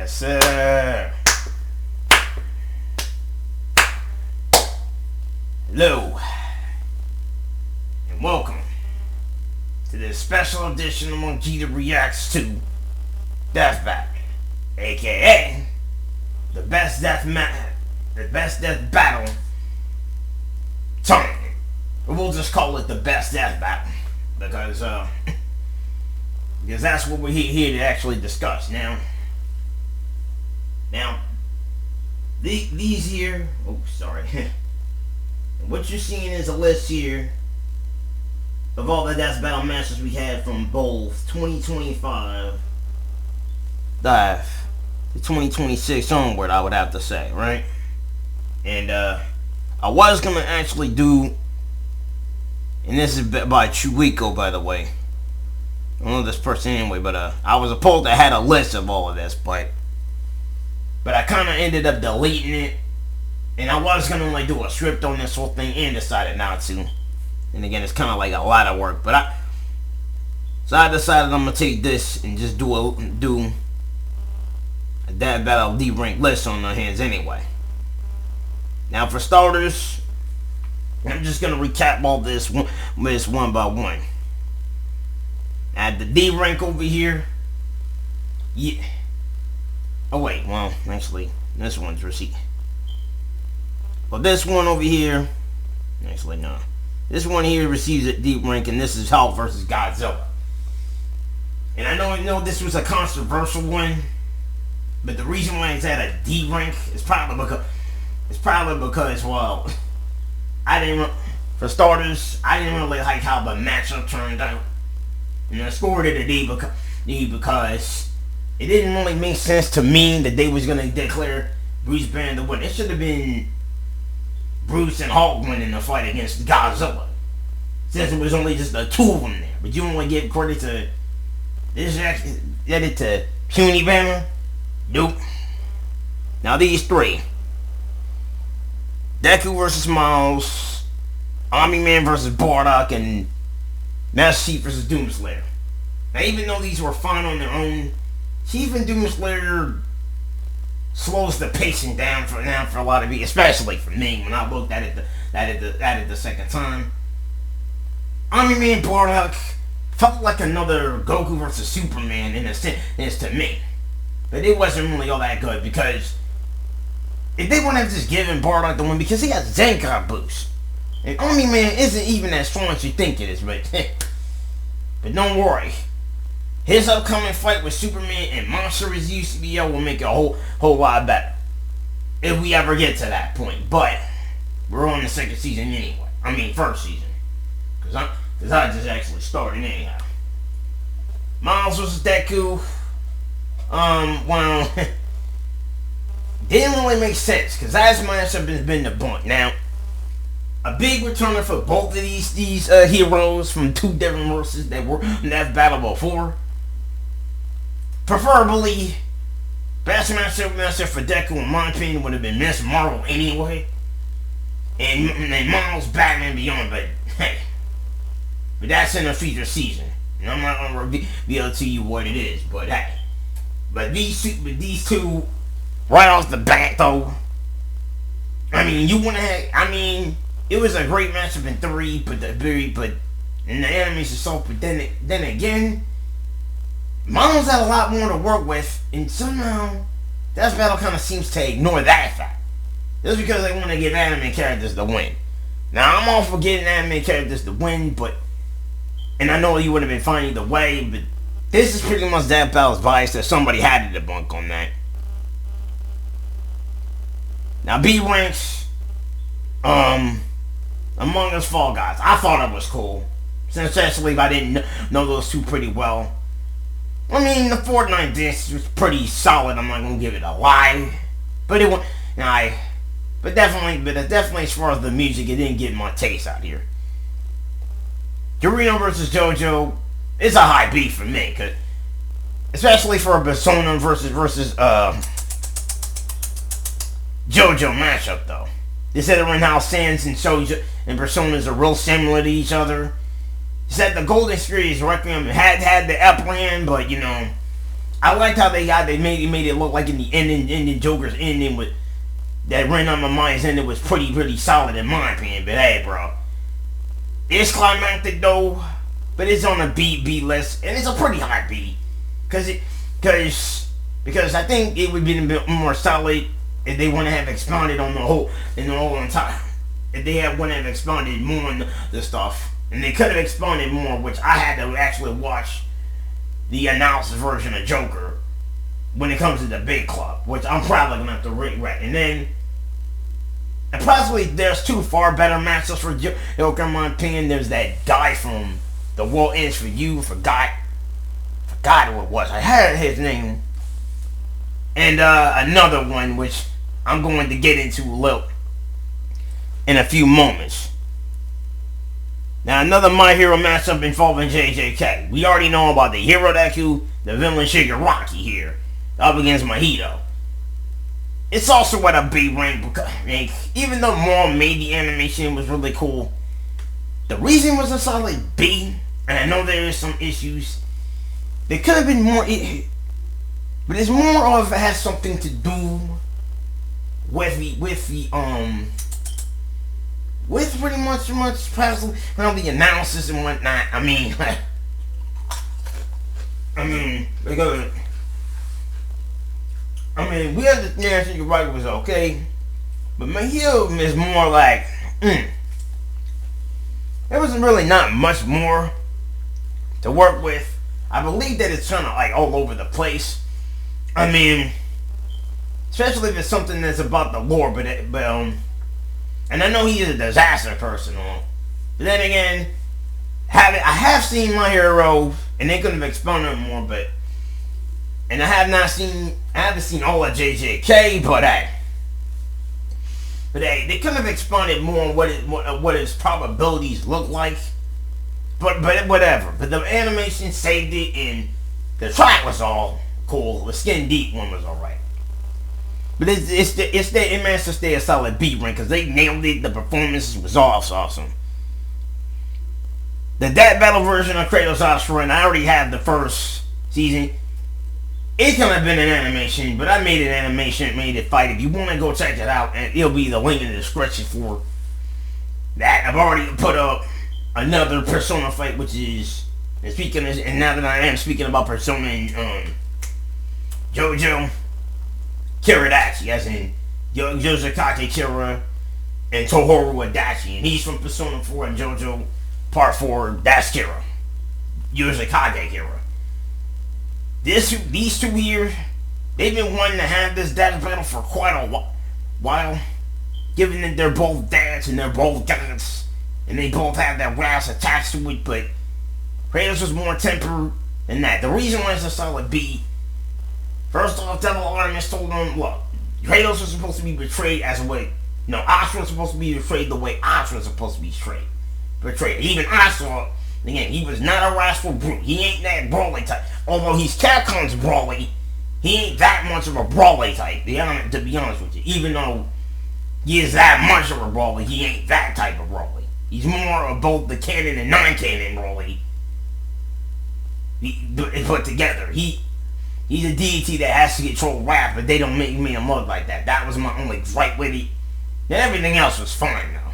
Yes, sir. Hello, and welcome to this special edition of Monkey that reacts to Deathbattle, aka the best death battle tournament. We'll just call it the best death battle because that's what we're here to actually discuss. Now, these here. Oh, sorry. What you're seeing is a list here of all the death battle matches we had from both 2025 to 2026 onward, I would have to say, right? And I was gonna actually do, and this is by Chuiko, by the way. I don't know this person anyway, but I was supposed to have a list of all of this, but I kind of ended up deleting it. And I was going to like do a script on this whole thing and decided not to. And again, it's kind of like a lot of work. But so I decided I'm going to take this and just do a Death Battle D-rank list on our hands anyway. Now for starters, I'm just going to recap all this list one by one. At the D-rank over here. Yeah. Oh wait, well, actually, this one's receipt. Well, this one over here, actually no. This one here receives a D rank, and this is Hulk versus Godzilla. And I know this was a controversial one, but the reason why it's at a D rank is probably because well, for starters, I didn't really like how the matchup turned out, and I scored it a D because it didn't really make sense to me that they was gonna declare Bruce Banner the winner. It should have been Bruce and Hulk winning the fight against Godzilla, since it was only just the two of them there. But you don't want to give credit to this, edit to Puny Banner? Nope. Now these three: Deku versus Miles, Omni-Man versus Bardock, and Master Chief versus Doomslayer. Now even though these were fine on their own, Chief and Doomslayer slows the pacing down for a lot of people, especially for me when I looked at it the second time. Omni-Man Bardock felt like another Goku versus Superman in a sense to me, but it wasn't really all that good because if they wouldn't have just given Bardock the win because he has Zenkai boost, and Omni-Man isn't even as strong as you think it is, but don't worry. His upcoming fight with Superman and Monstrous UCBL will make it a whole lot better. If we ever get to that point. But we're on the second season anyway. I mean first season. Because I just actually started anyhow. Miles versus Deku. Well, didn't really make sense. Because that matchup has been debunked. Now, a big returner for both of these heroes from two different verses that were in that battle before. Preferably, best matchup for Deku, in my opinion, would have been Miss Marvel anyway. And Miles Batman Beyond, but hey. But that's in a future season. And I'm not going to reveal to you what it is, but hey. But these two, right off the bat though, I mean, it was a great matchup in 3, but in the animation itself, but then again, Miles had a lot more to work with, and somehow Death Battle kind of seems to ignore that fact. Just because they want to give anime characters the win. Now, I'm all for getting anime characters the win, and I know you would have been fine either way, but this is pretty much Death Battle's bias that somebody had to debunk on that. Now, B ranks, Among Us Fall Guys. I thought it was cool, since actually I didn't know those two pretty well. I mean, the Fortnite disc was pretty solid. I'm not gonna give it a lie, but definitely as far as the music, it didn't get my taste out here. Dorino versus JoJo is a high B for me, especially for a Persona versus JoJo matchup though. They said around how Sans and JoJo and Personas are real similar to each other. He said the Golden Series Requiem had the upper hand, but I liked how they made it look like in the ending Joker's ending with that ran on my mind's ending was pretty solid in my opinion. But hey, bro, it's climactic though, but it's on a B list, and it's a pretty high B, because I think it would be a bit more solid if they want to have expounded on the whole entire. If they want to have expounded more on the stuff, and they could have expounded more, which I had to actually watch the analysis version of Joker when it comes to the big club, which I'm probably gonna have to regret. And possibly there's two far better matchups for Joker in my opinion. There's that guy from The World Ends for You, forgot who it was. I had his name. And another one which I'm going to get into in a few moments. Now another My Hero matchup involving JJK. We already know about the hero Deku, the villain Shigaraki here, up against Mahito. It's also at a B rank because even though Moro made the animation was really cool, the reason was a solid B, and I know there is some issues. There could have been more, but it's more of it has something to do with pretty much probably around the analysis and whatnot. I mean, because we understand Shigaraki was okay, but Mahito is more like there wasn't really not much more to work with. I believe that it's kind of like all over the place. I mean, especially if it's something that's about the lore, but and I know he is a disaster person, but then again, I have seen My Hero, and they could have expounded more, and I haven't seen all of JJK, but they could have expounded more on what his probabilities look like, but whatever. But the animation saved it, and the track was all cool. The Skin Deep one was alright. But it managed to stay a solid B rank because they nailed it. The performance was awesome. The Deathbattle version of Kratos Offspring, and I already have the first season. It could have been an animation, but I made an animation, made it fight. If you want to go check it out, and it'll be the link in the description for that. I've already put up another Persona fight, which is and now that I am speaking about Persona and JoJo Kiridachi, as in Yosakake Kira and Tohoru Adachi, and he's from Persona 4 and JoJo Part 4. That's Kira, Yosakage Kira. These two here, they've been wanting to have this death battle for quite a while, given that they're both dads and they're both gods, and they both have that wrath attached to it. But Kratos was more tempered than that. The reason why it's a solid B. First off, Devil Artemis told him, look, Kratos was supposed to be betrayed as a way. No, Asura was supposed to be betrayed the way Asura was supposed to be betrayed. Even Asura, again, he was not a wrathful brute. He ain't that Broly type. Although he's Capcom's Broly, he ain't that much of a Broly type, to be honest with you. Even though he is that much of a Broly, he ain't that type of Broly. He's more of both the canon and non-canon Broly put together. He's a deity that has to control wrath, but they don't make him look like that. That was my only gripe with it. And everything else was fine, though.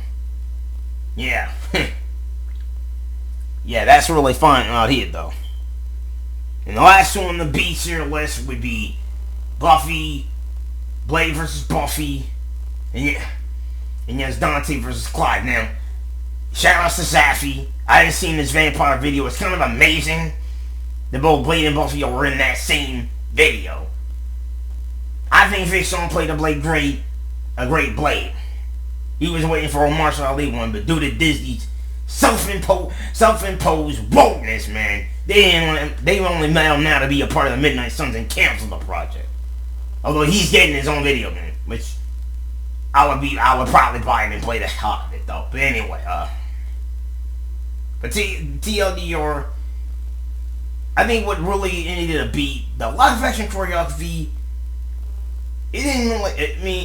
Yeah. Yeah, that's really fine out here, though. And the last one on the B tier list would be Buffy, Blade versus Buffy, and yes, Dante versus Clyde. Now, shout out to Zaffy. I haven't seen this vampire video. It's kind of amazing that both Blade and Buffy were in that same video. I think Vixen played a great Blade. He was waiting for a Marshall Ali one, but due to Disney's self-imposed wokeness, man, they only met him now to be a part of the Midnight Suns and cancel the project. Although he's getting his own video game, which I would probably buy it and play the hell out of it though. But anyway, but TLDR, I think what really needed to be the live action choreography. It didn't really.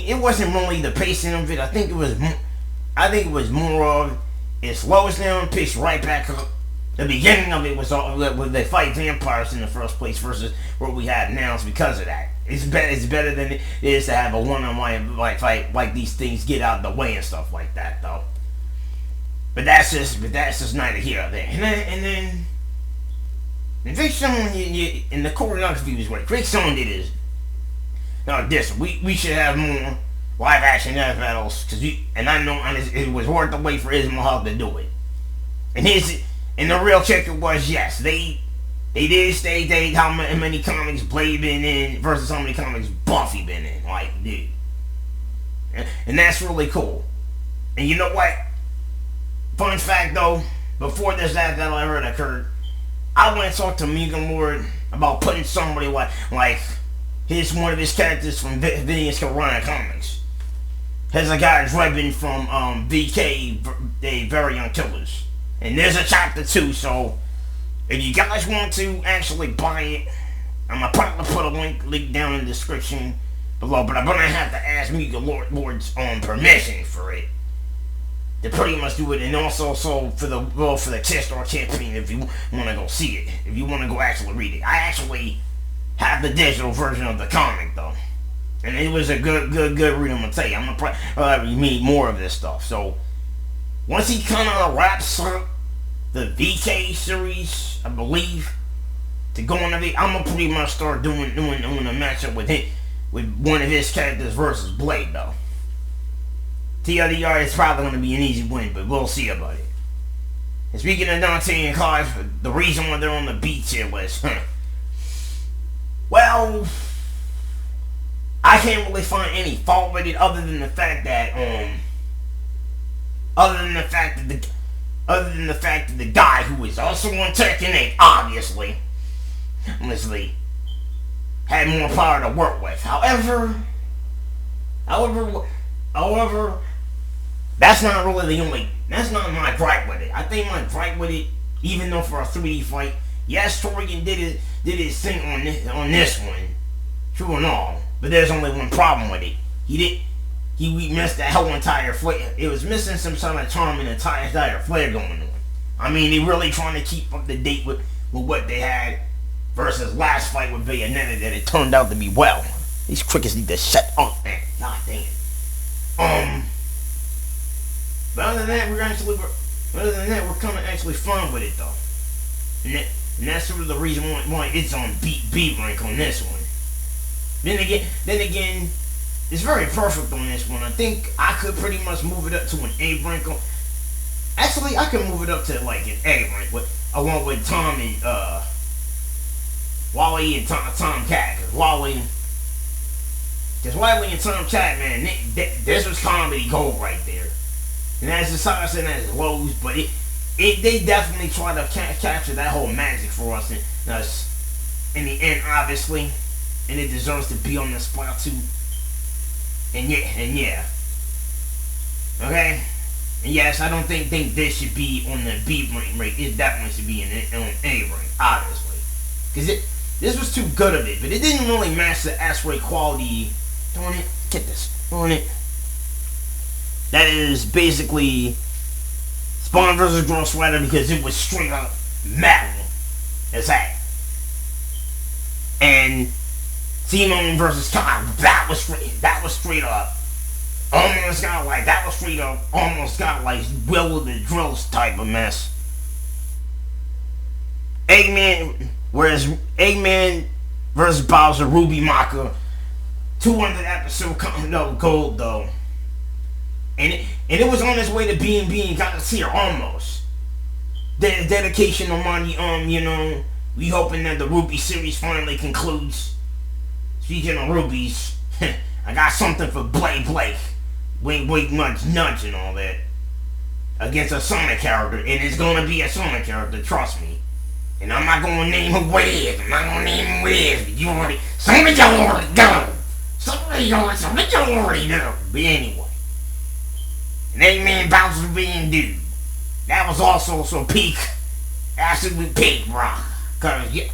It wasn't really the pacing of it. I think it was more of it slows down, picks right back up, The beginning of it was all when they fight vampires in the first place versus what we have now. It's because of that. It's better than it is to have a one-on-one fight like these things get out of the way and stuff like that, though. But that's just neither here nor there. And then Vic Stone and the choreography was great. Vic Stone did his. No, this we should have more live action death battles and I know it was worth the wait for Ismail to do it. And the real kicker was, yes, they did state how many comics Blade been in versus how many comics Buffy been in. Like, dude. And that's really cool. And you know what? Fun fact, though, before this that ever occurred, I went and talked to Megan Lord about putting somebody like one of his characters from Vinny's Carolina Comics. Has a guy Drebin from VK, the Very Young Killers. And there's a chapter 2, so if you guys want to actually buy it, I'm going to probably put a link down in the description below, but I'm going to have to ask Megan Lord's permission for it to pretty much do it, and also for the Kickstarter campaign if you want to go see it, if you want to go actually read it. I actually have the digital version of the comic though, and it was a good read. I'm gonna tell you, I'm gonna probably read more of this stuff. So once he kind of wraps up the VK series, I believe, to go on it, I'm gonna pretty much start doing a matchup with one of his characters versus Blade though. TLDR is probably going to be an easy win, but we'll see about it. And speaking of Dante and Clive, the reason why they're on the beach here was, well, I can't really find any fault with it other than the fact that the guy who is also on Tekken 8, obviously, had more power to work with. However, that's not my gripe with it. I think my gripe with it, even though for a 3D fight, yes, Torian did his thing on this one, true and all, but there's only one problem with it. He missed that whole entire flare. It was missing some sort of charm and entire flare going on. I mean, they really trying to keep up to date with what they had versus last fight with Bayonetta that it turned out to be well. These crickets need to shut up, man. God damn. But other than that, we're kind of actually fun with it though, and that's sort of the reason why it's on B rank on this one. Then again, it's very perfect on this one. I think I could pretty much move it up to an A rank. Actually, I could move it up to like an A rank, along with Tom and Wally and Tom Cat, because Wally and Tom Cat, man, this was comedy gold right there. And as the highs and as lows, but they definitely try to capture that whole magic for us in the end, obviously, and it deserves to be on the spot too. And yeah, okay, and yes, I don't think this should be on the B rank. It definitely should be on A rank, obviously, because this was too good of it, but it didn't really match the S-ray quality. Darn it, get this, darn it. That is basically Spawn vs. Ghost Rider, because it was straight up metal as heck. And Simone vs. Kyle, that was straight up almost got like Will of the Drills type of mess. Eggman vs. Bowser, Ruby Maka, 200 episode gold though. And it was on its way to being got us here almost. Dedication of money, we hoping that the Ruby series finally concludes. Speaking of rubies, I got something for Blake. Wink, nudge, and all that. Against a Sonic character, and it's gonna be a Sonic character, trust me. And I'm not gonna name who it is. But you already, some of y'all already know. Some of y'all already know. But anyway. And Eggman Bowser being dude. That was also so peak. Absolute peak, bro. Cause yeah,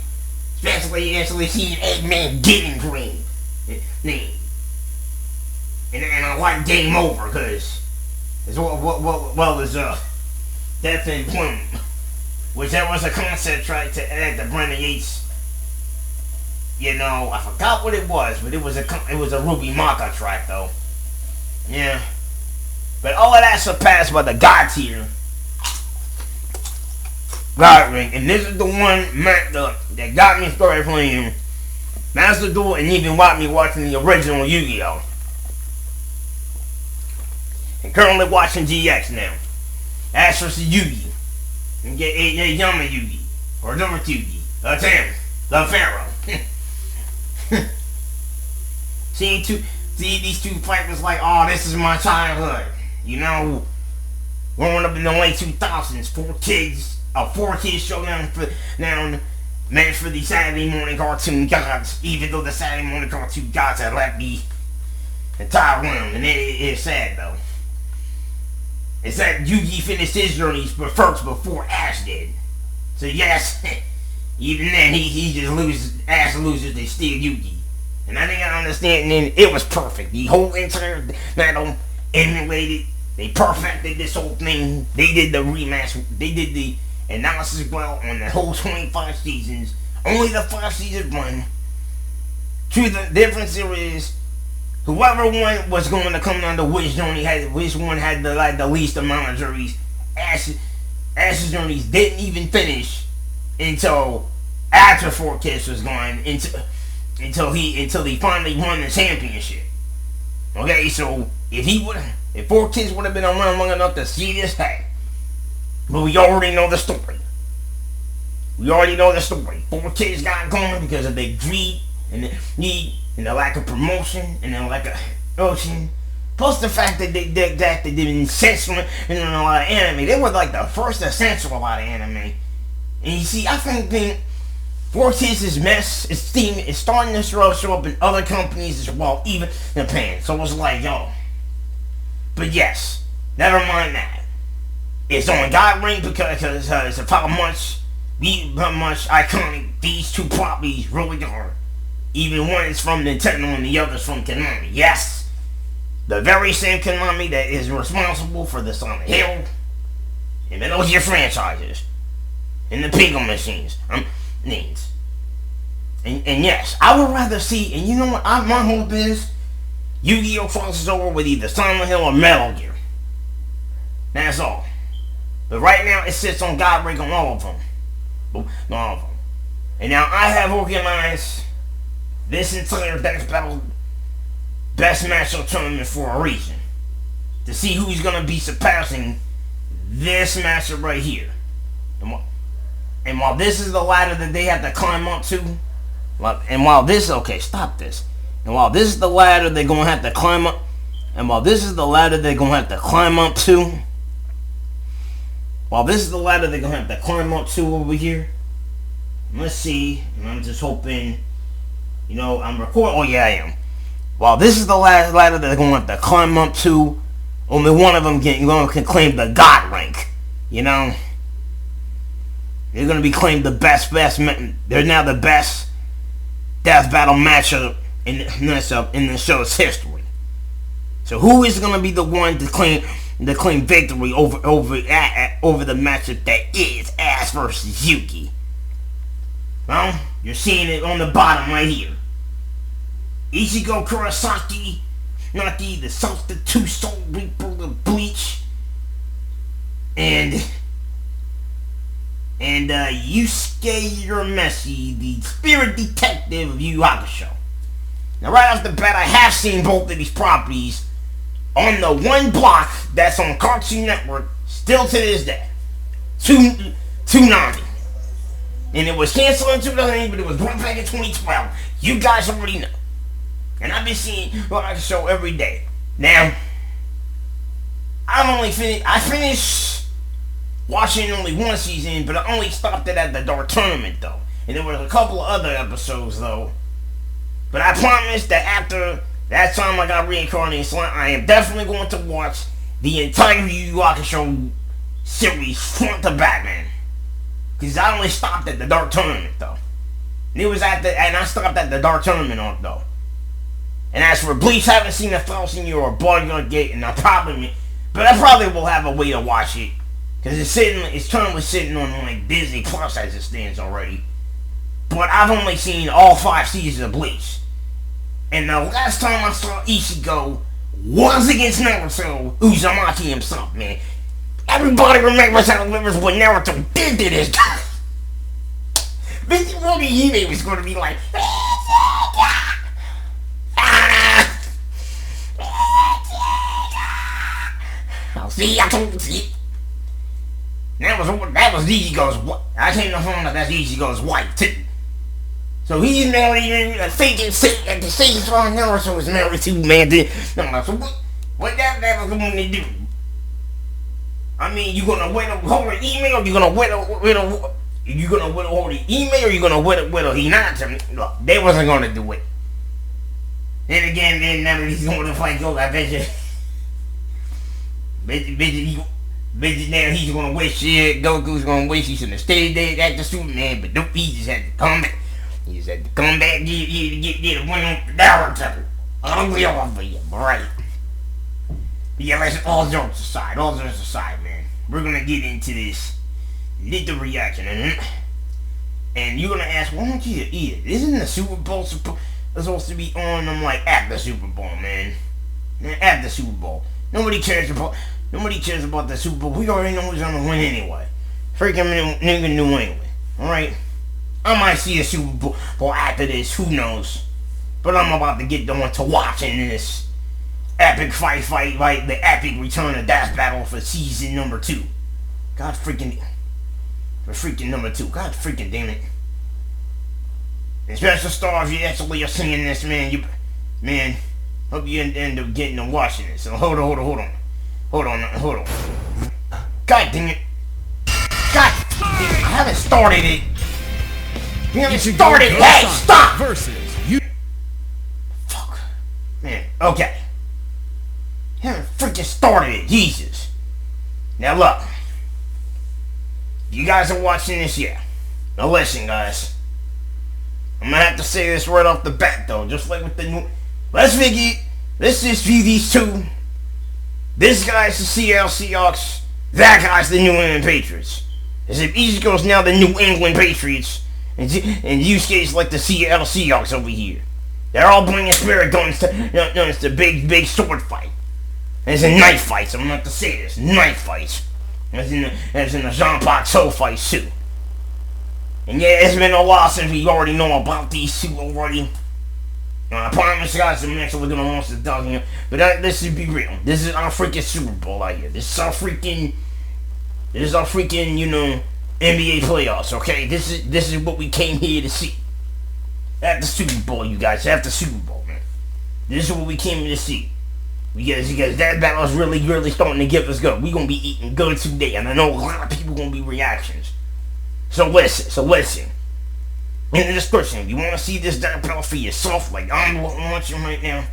especially seeing Eggman getting green. And I like Game Over, cause as well as Death and Bloom. which there was a concept track to add the Brandon Yates. You know, I forgot what it was, but it was a Ruby Maka track though. Yeah, but all of that surpassed by the God tier God Ring, and this is the one that got me started playing Master Duel and even got me watching the original Yu-Gi-Oh! And currently watching GX now. Ash vs. Yugi. And get Yama Yugi. Or Dork Yugi. Tam. The Pharaoh. See these two fighters like, oh, this is my childhood. You know, growing up in the late 2000s, four kids showdown match for the Saturday morning cartoon gods, even though the Saturday morning cartoon gods had left the entire room. And it is sad though. It's that Yugi finished his journey first before Ash did. So yes, even then he just loses. Ash loses to steal Yugi, and I think I understand. And it was perfect. The whole entire battle emulated. They perfected this whole thing. They did the rematch. They did the analysis well on the whole 25 seasons. Only the 5 seasons run. To the difference there is, whoever one was going to come down to which one had the least amount of juries. Ash's journeys didn't even finish until after 4 Kids was gone, until he finally won the championship. Okay, so if 4 Kids would have been around long enough to see this, hey, but we already know the story. 4 Kids got gone because of the greed and the need and the lack of promotion and the lack of ocean. Plus the fact that they didn't censor in a lot of anime. They were like the first to censor a lot of anime. And you see, I think 4 Kids' mess is starting to show up in other companies as well, even in Japan. So it's like, yo. But yes, never mind that. It's on God Ring because of how much iconic these two properties really are. Even one is from Nintendo and the other is from Konami. Yes, the very same Konami that is responsible for the Silent Hill and Metal Gear franchises and the Pingo machines. Names. And yes, I would rather see. And you know what? My hope is Yu-Gi-Oh crosses over with either Silent Hill or Metal Gear. That's all. But right now it sits on God Ring on all of them. All of them. And now I have organized this entire Death Battle Best Matchup Tournament for a reason. To see who's going to be surpassing this matchup right here. And while this is the ladder that they have to climb up to, and while this, okay, stop this. And while this is the ladder they're going to have to climb up, and while this is the ladder they're going to have to climb up to, over here, let's see, and I'm just hoping, you know, I'm recording, oh yeah I am. While this is the last ladder they're going to have to climb up to, only one of them can claim the God rank, you know. They're going to be claimed the best, they're now the best death battle matchup in the show's history. So who is going to be the one to claim victory over the matchup that is Ash versus Yugi? Well, you're seeing it on the bottom right here. Ichigo Kurosaki, Naki, the substitute Soul Reaper of Bleach, and Yusuke Urameshi, the spirit detective of Yu Yu Hakusho. Now right off the bat, I have seen both of these properties on the one block that's on Cartoon Network still to this day. Toonami. And it was canceled in 2008, but it was brought back in 2012. You guys already know. And I've been seeing the show every day. Now, I finished watching only one season, but I only stopped it at the Dark Tournament though. And there were a couple of other episodes though. But I promise that after that time I got reincarnated, so I am definitely going to watch the entire Yu Yu Hakusho series front to back, man. Because I only stopped at the Dark Tournament though. And I stopped at the Dark Tournament arc though. And as for Bleach, I haven't seen 1,000 Year or Bodyguard Gate, and I probably will have a way to watch it Because it's currently sitting on like Disney Plus as it stands already. But I've only seen all 5 seasons of Bleach. And the last time I saw Ichigo was against Naruto Uzumaki himself, man. Everybody remembers how when Naruto did to this guy. This really Yugi was going to be like, I'll see ya, see. That was Ichigo's wife. I came to find out that's Ichigo's wife too. So he's married and thinking at the same time Naruto was married to, man. So what that was going to do? I mean, you gonna hold her email? Or you gonna you gonna hold the email? Or you gonna whittle Hinata? Look, they wasn't gonna do it. Then again, then now that he's going to fight Goku, I bet you, now he's gonna wish Goku's gonna wish he should have stayed there at the Superman, but nope, he just had to come back. He just had to come back, get a win on Naruto. Ugly over you, right? Yeah, let's all jokes aside, man. We're gonna get into this little reaction, and you're gonna ask, why don't you eat it? Isn't the Super Bowl supposed to be on? I'm like, at the Super Bowl, man. At the Super Bowl. Nobody cares about the Super Bowl. We already know who's gonna win anyway. Freaking nigga New England. Alright? I might see the Super Bowl after this, who knows? But I'm about to get on to watching this epic fight, the epic return of Deathbattle for season number 2. God freaking number 2. God freaking damn it. And special star, if you actually are singing this, man, hope you end up getting to watching it. So hold on. God dang it. God damn it. I haven't started it. You haven't started it. Hey, stop! Versus you. Fuck. Man, okay. You haven't freaking started it. Jesus. Now look. You guys are watching this, yeah. Now listen, guys. I'm gonna have to say this right off the bat, though. Just like with the new... Let's just view these two. This guy's the Seattle Seahawks. That guy's the New England Patriots. As if Ichigo's now the New England Patriots. And Yusuke's like the Seattle Seahawks over here. They're all bringing spirit guns to... No, it's the big sword fight. And it's a knife fight, so I'm gonna have to say this. Knife fights. As in the Jean-Paul Cho fight too. And yeah, it's been a while since we already know about these two already. I promise you guys I'm actually gonna watch the dog here. But let's just be real. This is our freaking Super Bowl out here. This is our freaking, you know, NBA playoffs, okay? This is what we came here to see. At the Super Bowl, you guys. At the Super Bowl, man. This is what we came here to see. Because that battle is really starting to give us good. We're gonna be eating good today, and I know a lot of people gonna be reactions. So listen. In the description, if you want to see this battle for yourself, like I'm watching right now,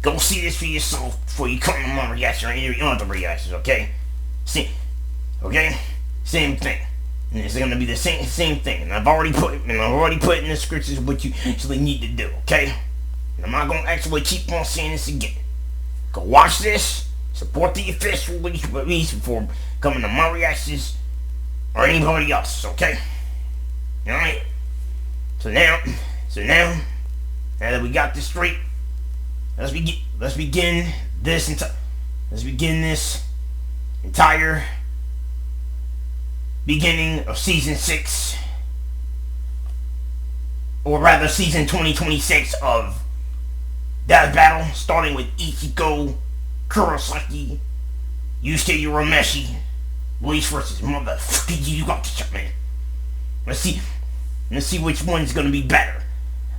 go see this for yourself before you come to my reaction or any other reactions, okay? Okay? Same thing. And it's gonna be the same thing. And I've already put in the description what you actually need to do, okay? And I'm not gonna actually keep on saying this again. Go watch this, support the official release before coming to my reactions or anybody else's, okay? Alright? So now that we got this straight, let's begin this entire beginning of season 6, or rather season 2026 of Deathbattle, starting with Ichigo, Kurosaki, Yusuke Urameshi, Bleach versus motherfucking Yugi, man. Let's see which one's gonna be better.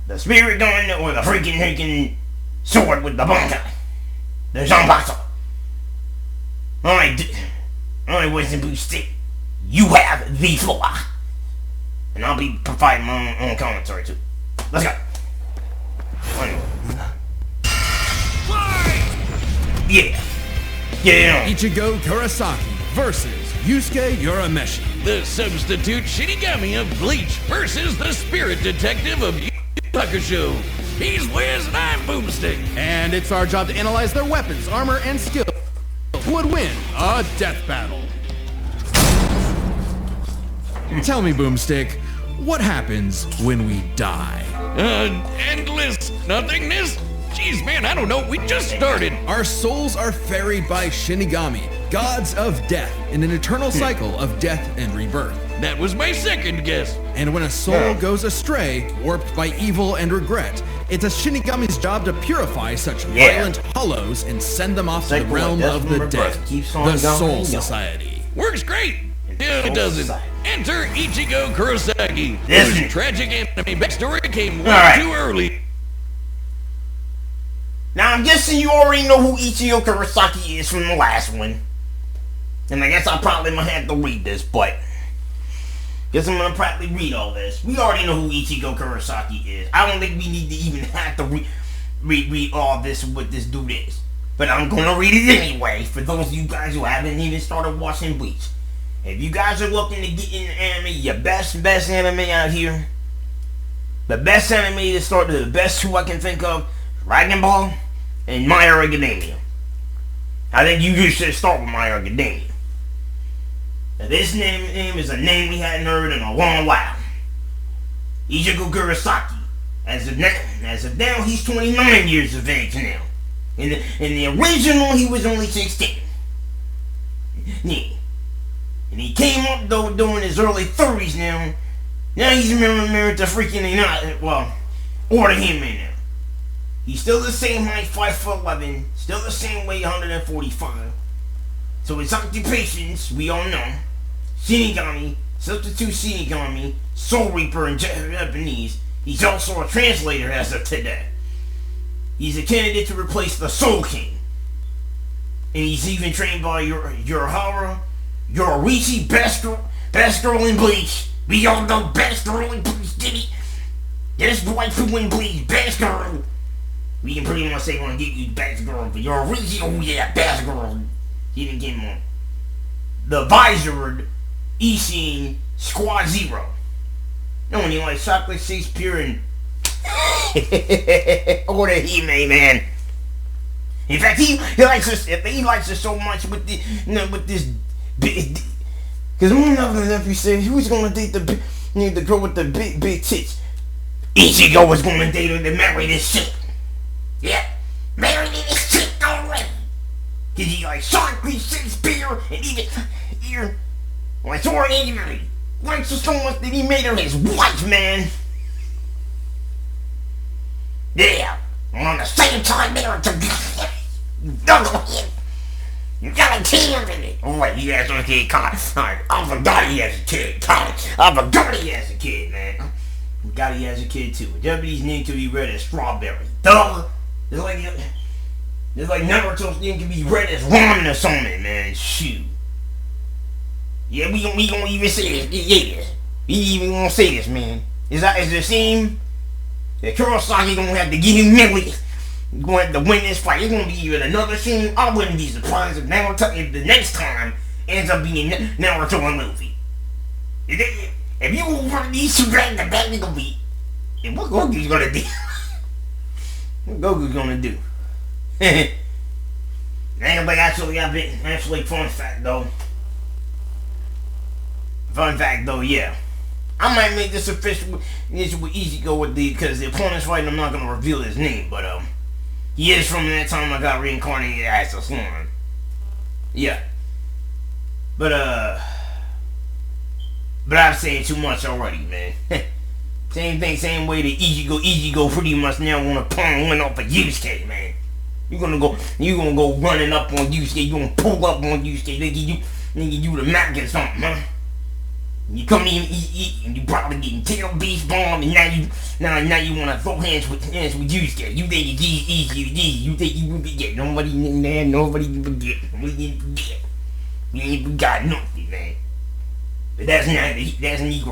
The spirit gun or the freaking sword with the bankai. The Zanbatsu. Alright, Winston Boosted. You have the floor. And I'll be providing my own commentary too. Let's go. Anyway. Yeah. Ichigo Kurosaki versus Yusuke Urameshi. The substitute Shinigami of Bleach versus the spirit detective of Yu Hakusho. He's Wiz and I'm Boomstick. And it's our job to analyze their weapons, armor, and skill. Who would win a death battle? Tell me, Boomstick, what happens when we die? Endless nothingness? Jeez, man, I don't know. We just started. Our souls are ferried by Shinigami, gods of death, in an eternal cycle of death and rebirth. That was my second guess. And when a soul goes astray, warped by evil and regret, it's a Shinigami's job to purify such violent hollows and send them off to the realm of the dead, the Soul Society. Works great. Yeah, it doesn't. Enter Ichigo Kurosaki, Listen. whose tragic anime backstory came way too early. Now, I'm guessing you already know who Ichigo Kurosaki is from the last one. And I guess I probably might have to read this, but guess I'm gonna probably read all this. We already know who Ichigo Kurosaki is. I don't think we need to even have to read all this what this dude is. But I'm gonna read it anyway, for those of you guys who haven't even started watching Bleach. If you guys are looking to get into anime, your best anime out here, the best anime to start, the best two I can think of, Dragon Ball and My Hero Academia. I think you should start with My Hero Academia. Now, this name is a name we hadn't heard in a long while. Ichigo Kurosaki. As of now, he's 29 years of age now. In the original, he was only 16. Yeah. And he came up though during his early 30s now. Now he's married to freaking Order him in now. He's still the same height, 5'11", still the same weight, 145. So his occupations, we all know: Shinigami, substitute Shinigami, Soul Reaper in Japanese. He's also a translator as of today. He's a candidate to replace the Soul King. And he's even trained by Yorihara Yororishi, best girl in Bleach. We all know best girl in Bleach, did he? This waifu in Bleach, best girl. We can pretty much say we're gonna get you best girl, but Yororishi, oh yeah, best girl. He didn't get one. The Visored Ishin Squad Zero. No one, you like chocolate Shakespeare and Order Hime, man. In fact, he likes us. He likes us so much with this. Because one of the nephews said, who's gonna date the girl with the big tits? Ichigo was gonna date her to marry this shit. Yeah, marry this shit already. Cause he like Chocolate Shakespeare and even like Order Hime. Likes her so much that he made her his wife, man. Yeah, and on the same time they were together. You got a kid in it. Oh wait, he has a kid, I forgot he has a kid, I forgot he has a kid, man. I forgot he has a kid too. Japanese name to be read as Strawberry. Duh! It's like Naruto's name can be read as Ramen or something, man. Shoot. Yeah, we gonna even say this. Yeah, we even gonna say this, man. Is the same that Kurosaki gonna have to get humiliated? You're gonna have to win this fight. It's gonna be even another scene. I wouldn't be surprised if Naruto, if the next time ends up being Naruto a movie. If you want these two right in the back, it's gonna be. And what Goku's gonna do? What Goku's gonna do? Anyway, actually, fun fact though. Yeah. I might make this official with Ichigo because the opponent's fighting. I'm not gonna reveal his name, but he is from that time I got reincarnated as a slime. Yeah. But I'm saying too much already, man. Same thing, same way that Ichigo pretty much now wanna win off of Yusuke, man. You're gonna go running up on Yusuke. You gonna pull up on Yusuke. Nigga, you the Mac or something, huh? You come in and eat, and you probably getting tail beast bomb, and now you wanna throw hands with Yusuke. You think it's easy, you think you will get nobody in there, nobody will get. We ain't got nothing, man. But that's neither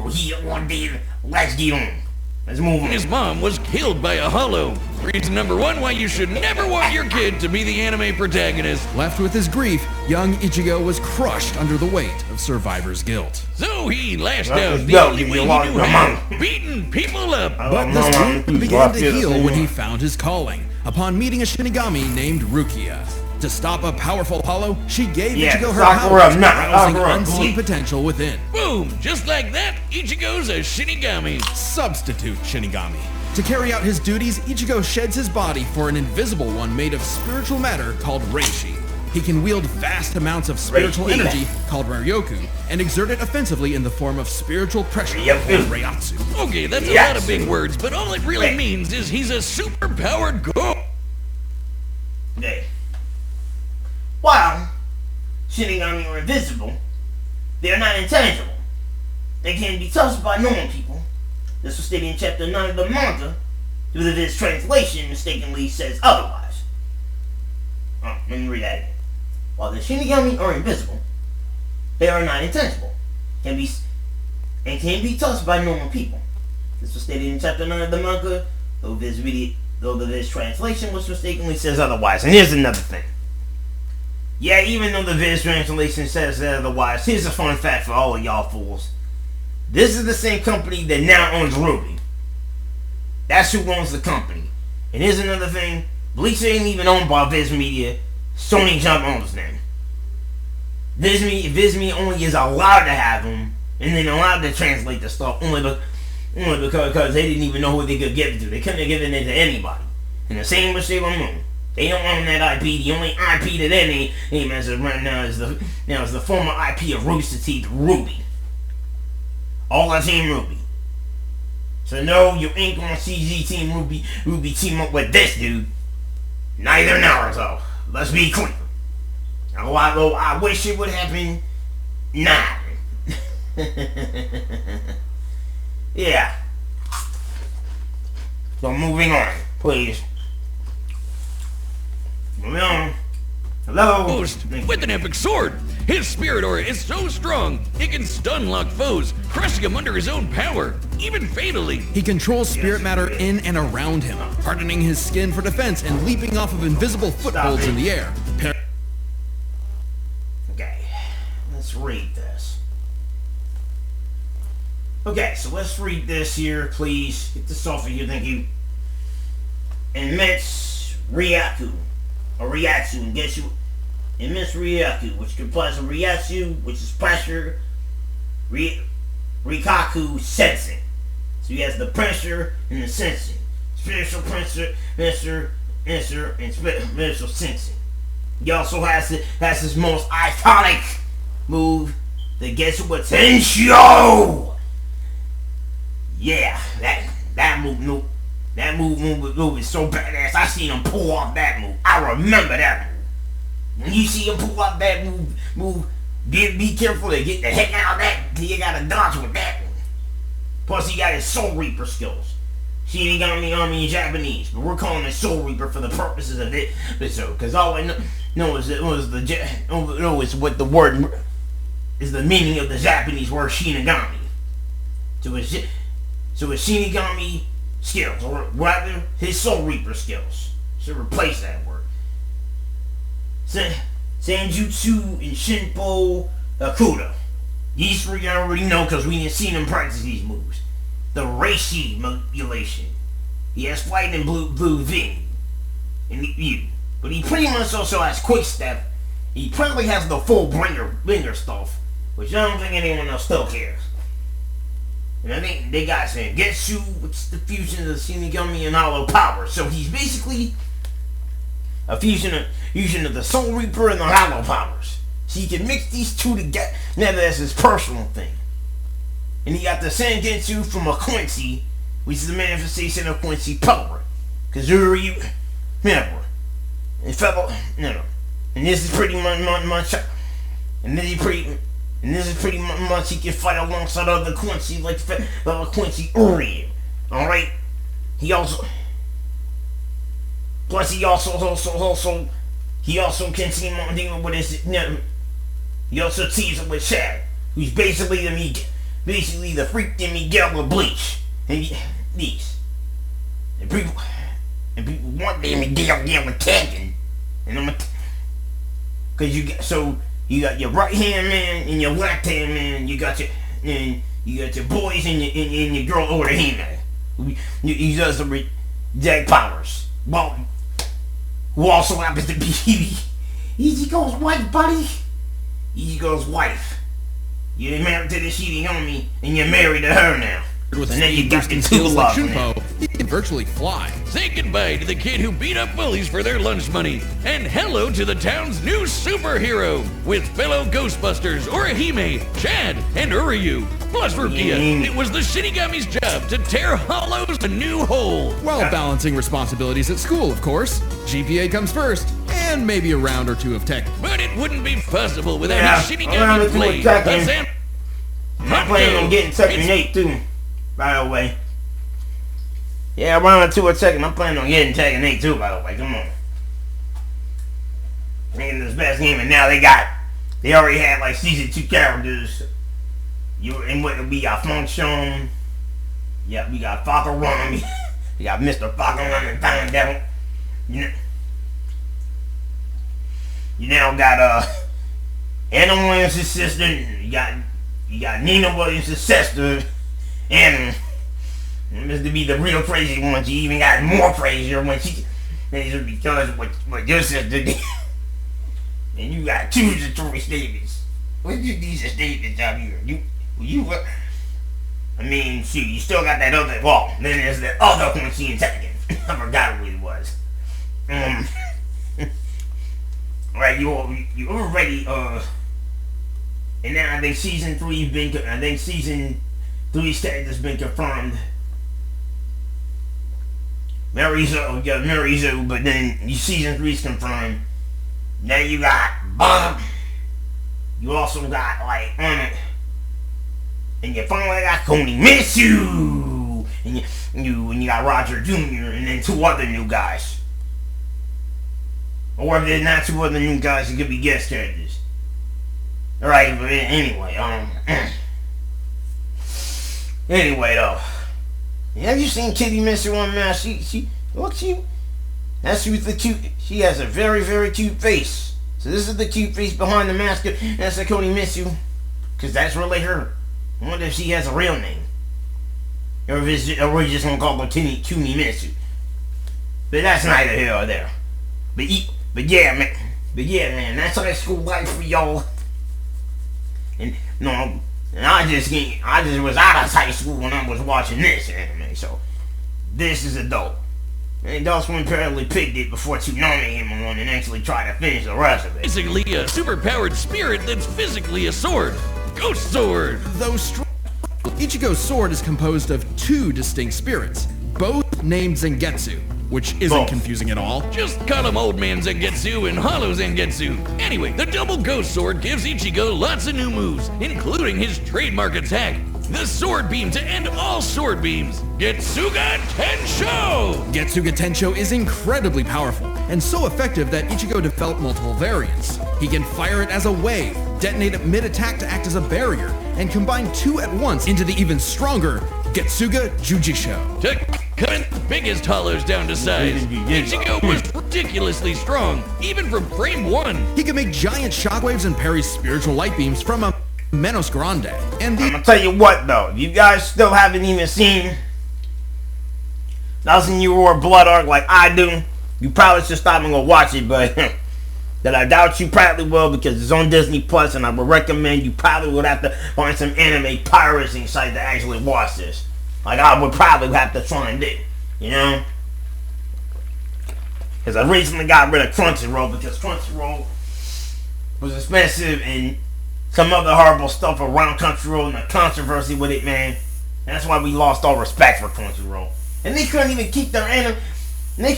here or there. Let's get on. Let's move on. His mom was killed by a hollow. Reason number one why you should never want your kid to be the anime protagonist. Left with his grief, young Ichigo was crushed under the weight of survivor's guilt. So he lashed out the only way he knew how, beating people up. But this wound began to heal when he found his calling, upon meeting a Shinigami named Rukia. To stop a powerful hollow, she gave Yeah, Ichigo her Sakura, powers, not rousing Sakura, unseen please. potential within. Boom! Just like that, Ichigo's a Shinigami. Substitute Shinigami. To carry out his duties, Ichigo sheds his body for an invisible one made of spiritual matter called Reishi. He can wield vast amounts of spiritual Reishi. energy, called Ryoku, and exert it offensively in the form of spiritual pressure, Ryoku. called Reiatsu. Okay, that's a Yes. lot of big words, but all it really means is he's a super-powered go. Okay. While Shinigami are invisible, they are not intangible. They can be touched by normal people. This was stated in chapter 9 of the manga, due to this translation mistakenly says otherwise. Let me read that again. While the Shinigami are invisible, they are not intangible, can be touched by normal people. This was stated in chapter 9 of the manga, though this translation was mistakenly says otherwise. And here's another thing. Yeah, even though the Viz translation says that otherwise, here's a fun fact for all of y'all fools. This is the same company that now owns Ruby. That's who owns the company. And here's another thing. Bleach ain't even owned by Viz Media. Sony Jump owns them. Viz Media only is allowed to have them, and then allowed to translate the stuff only because they didn't even know who they could give it to. They couldn't have given it to anybody. And the same with Sailor Moon. They don't own that IP. The only IP that they name as of right now is the former IP of Rooster Teeth, Ruby. All that Team Ruby. So no, you ain't gonna see Team Ruby team up with this dude. Neither Naruto. Let's be clear. Although I wish it would happen. Nah. Yeah. So moving on, please. Moving on. Hello. Ghost with an epic sword. His spirit aura is so strong, it can stun lock foes, crushing him under his own power, even fatally. He controls spirit matter in and around him, hardening his skin for defense and leaping off of invisible footholds in the air. Okay, let's read this. Okay, so let's read this here, please. Get this off of you, thank you. Immense Ryaku, or Ryatsu, and guess you. Immense Ryaku, which comprises of Ryatsu, which is pressure, Rikaku, sensing. So he has the pressure and the sensing. Spiritual pressure, and spiritual sensing. He also has his most iconic move, the Getsu Potential. Yeah, that move is so badass. I seen him pull off that move. I remember that move. When you see him pull off that move, be careful to get the heck out of that. You gotta dodge with that one. Plus, he got his Soul Reaper skills. Shinigami Army in Japanese, but we're calling it Soul Reaper for the purposes of this episode. Because all I know is what the word is, the meaning of the Japanese word Shinigami. So his Shinigami skills, or rather, his Soul Reaper skills. So replace that word. Sanjutsu and Shinpo Akuda. These three I already know because we didn't see him practice these moves. The Reishi manipulation. He has Flight and Blue Vein. And you. But he pretty much also has Quick Step. He probably has the full bringer stuff, which I don't think anyone else still cares. And I think they got Sengetsu, which is the fusion of the Shinigami and Hollow Power. So he's basically a fusion of the Soul Reaper and the Hollow Powers. So he can mix these two together as his personal thing. And he got the Sengetsu from a Quincy, which is the manifestation of Quincy power. Kazuri, remember. And and this is pretty much and this is pretty much he can fight alongside other Quincy like Quincy Urian. Alright? He also can team on dealing with his. He also teams up with Chad, who's basically the freaking Miguel of Bleach. And people want the Miguel with Tekken, because you got your right hand man and your left hand man. You got your boys and your girl over the hand man. He does the Jack Powers. Well, who also happens to be Ichigo's wife, buddy. Ichigo's wife. You're married to the Shinigami, and you're married to her now. With and then you got the two skills like love Shunpo, he can virtually fly. Say goodbye to the kid who beat up bullies for their lunch money. And hello to the town's new superhero with fellow Ghostbusters, Orihime, Chad, and Uryu. Plus Rukia, it was the Shinigami's job to tear hollows a new hole. While balancing responsibilities at school, of course. GPA comes first, and maybe a round or two of tech. But it wouldn't be possible without his Shinigami blade. I'm planning on getting Tekken 8 too, by the way. Yeah, round 2 a second. I'm planning on getting Tekken 8 too, by the way. Come on. Making this best game, and now they already had like season 2 characters. We got Function. Yeah, we got Fakaram. We got Mr. Fakaram and Time Devil. You now got Anna Williams' sister. You got Nina Williams' sister. And this to be the real crazy one. She even got more crazier when she because of what your sister did. And you got accusatory statements. What's these statements out here? I mean, shoot, you still got that other. Well, then there's the other one she in Tekken. I forgot what it was. Right, you already and then I think season 3 status has been confirmed. Marizu, but then season 3's confirmed. Now you got Bob. You also got like and you finally got Konimitsu, and you got Roger Jr. and then 2 other new guys. Or if there's not 2 other new guys, it could be guest characters. Alright, but anyway, anyway though. Have you seen Kitty Mitsu on Mask? She looks cute. That's who's the cute. She has a very, very cute face. So this is the cute face behind the mask. That's a Konimitsu. Because that's really her. I wonder if she has a real name. Or if we're just gonna call her Kunimitsu. But that's neither here or there. But yeah, man, that's high school life for y'all. And I just was out of high school when I was watching this anime, so this is adult. And Adult Swim apparently picked it before Tsunami came along and actually tried to finish the rest of it. Basically a super-powered spirit that's physically a sword. Ghost Sword! Though Ichigo's sword is composed of 2 distinct spirits, both named Zangetsu, which isn't confusing at all. Just call him Old Man Zangetsu and Hollow Zangetsu. Anyway, the double ghost sword gives Ichigo lots of new moves, including his trademark attack, the sword beam to end all sword beams, Getsuga Tensho! Getsuga Tensho is incredibly powerful, and so effective that Ichigo developed multiple variants. He can fire it as a wave, detonate it mid-attack to act as a barrier, and combine 2 at once into the even stronger Getsuga Jujisho. To cut the biggest hollows down to size, Ichigo was ridiculously strong, even from frame 1. He can make giant shockwaves and parry spiritual light beams from a Menos Grande. And I'm gonna tell you what though, if you guys still haven't even seen Thousand Year War Blood Arc like I do, you probably should stop and go watch it, but that I doubt you probably will because it's on Disney Plus, and I would recommend you probably would have to find some anime pirating site to actually watch this. Like I would probably have to find it, you know? Because I recently got rid of Crunchyroll because Crunchyroll was expensive and some other horrible stuff around Crunchyroll and the controversy with it, man. And that's why we lost all respect for Crunchyroll. And they couldn't even keep their anime. They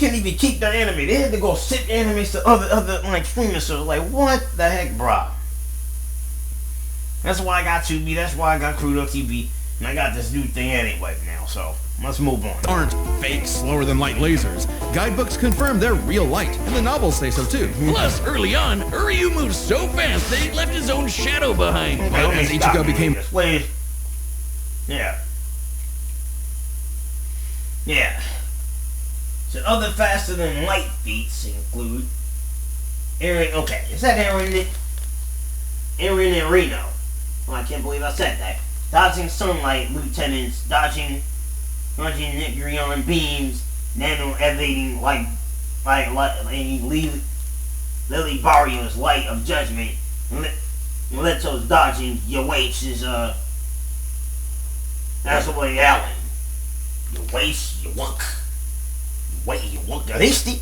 had to go ship animes to other like streaming services. Like, what the heck, brah? That's why I got Tubi. That's why I got Crudo TV. And I got this new thing anyway now. So let's move on. Aren't fake slower than light lasers. Guidebooks confirm they're real light, and the novels say so too. Plus, early on, Uryu moved so fast that he left his own shadow behind. Well, as Ichigo became... Yeah. So other faster than light feats include Aaron. Okay, is that Aaron and Reno? Oh, I can't believe I said that. Dodging sunlight lieutenants, dodging Nigerian beams, nano evading Lily Barrio's light of judgment. Leto's dodging your weights is that's the way Allen. Your waist, your walk. Wait, you walk. Are they still?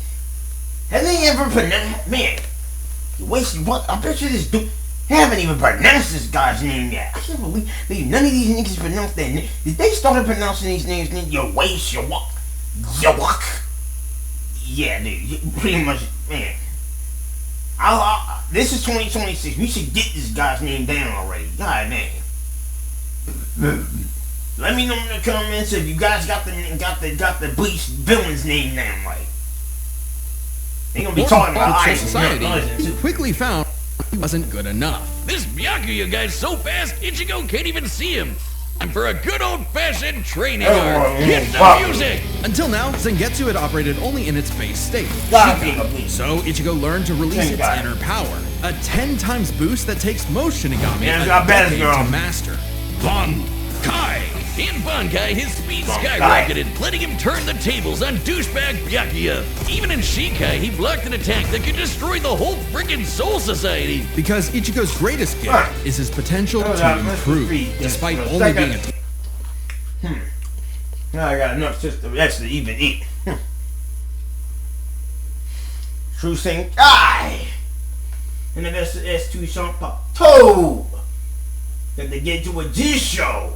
Have they ever pronounced? Man, your waist, you walk. I bet you this dude haven't even pronounced this guy's name yet. I can't believe none of these niggas pronounced that name. Did they start pronouncing these names? Your waist, your walk, your walk. Yeah, dude, pretty much, man. This is 2026. We should get this guy's name down already. God damn. Let me know in the comments if you guys got the Bleach villain's name down right. They gonna be talking about Ice society. He quickly found he wasn't good enough. This Byakuya guy's so fast, Ichigo can't even see him. Time for a good old-fashioned training arc. Hit the music! Until now, Zangetsu had operated only in its base state. So Ichigo learned to release its inner power, a 10 times boost that takes most Shinigami a decade to master. Bankai! In Bankai, his speed skyrocketed, letting him turn the tables on douchebag Byakuya. Even in Shikai, he blocked an attack that could destroy the whole freaking Soul Society. Because Ichigo's greatest gift is his potential to improve, despite only being a... Now I got enough just to actually even eat. True Senkai! And then that's the S2 Shampa Toe! That they get to a G-Show!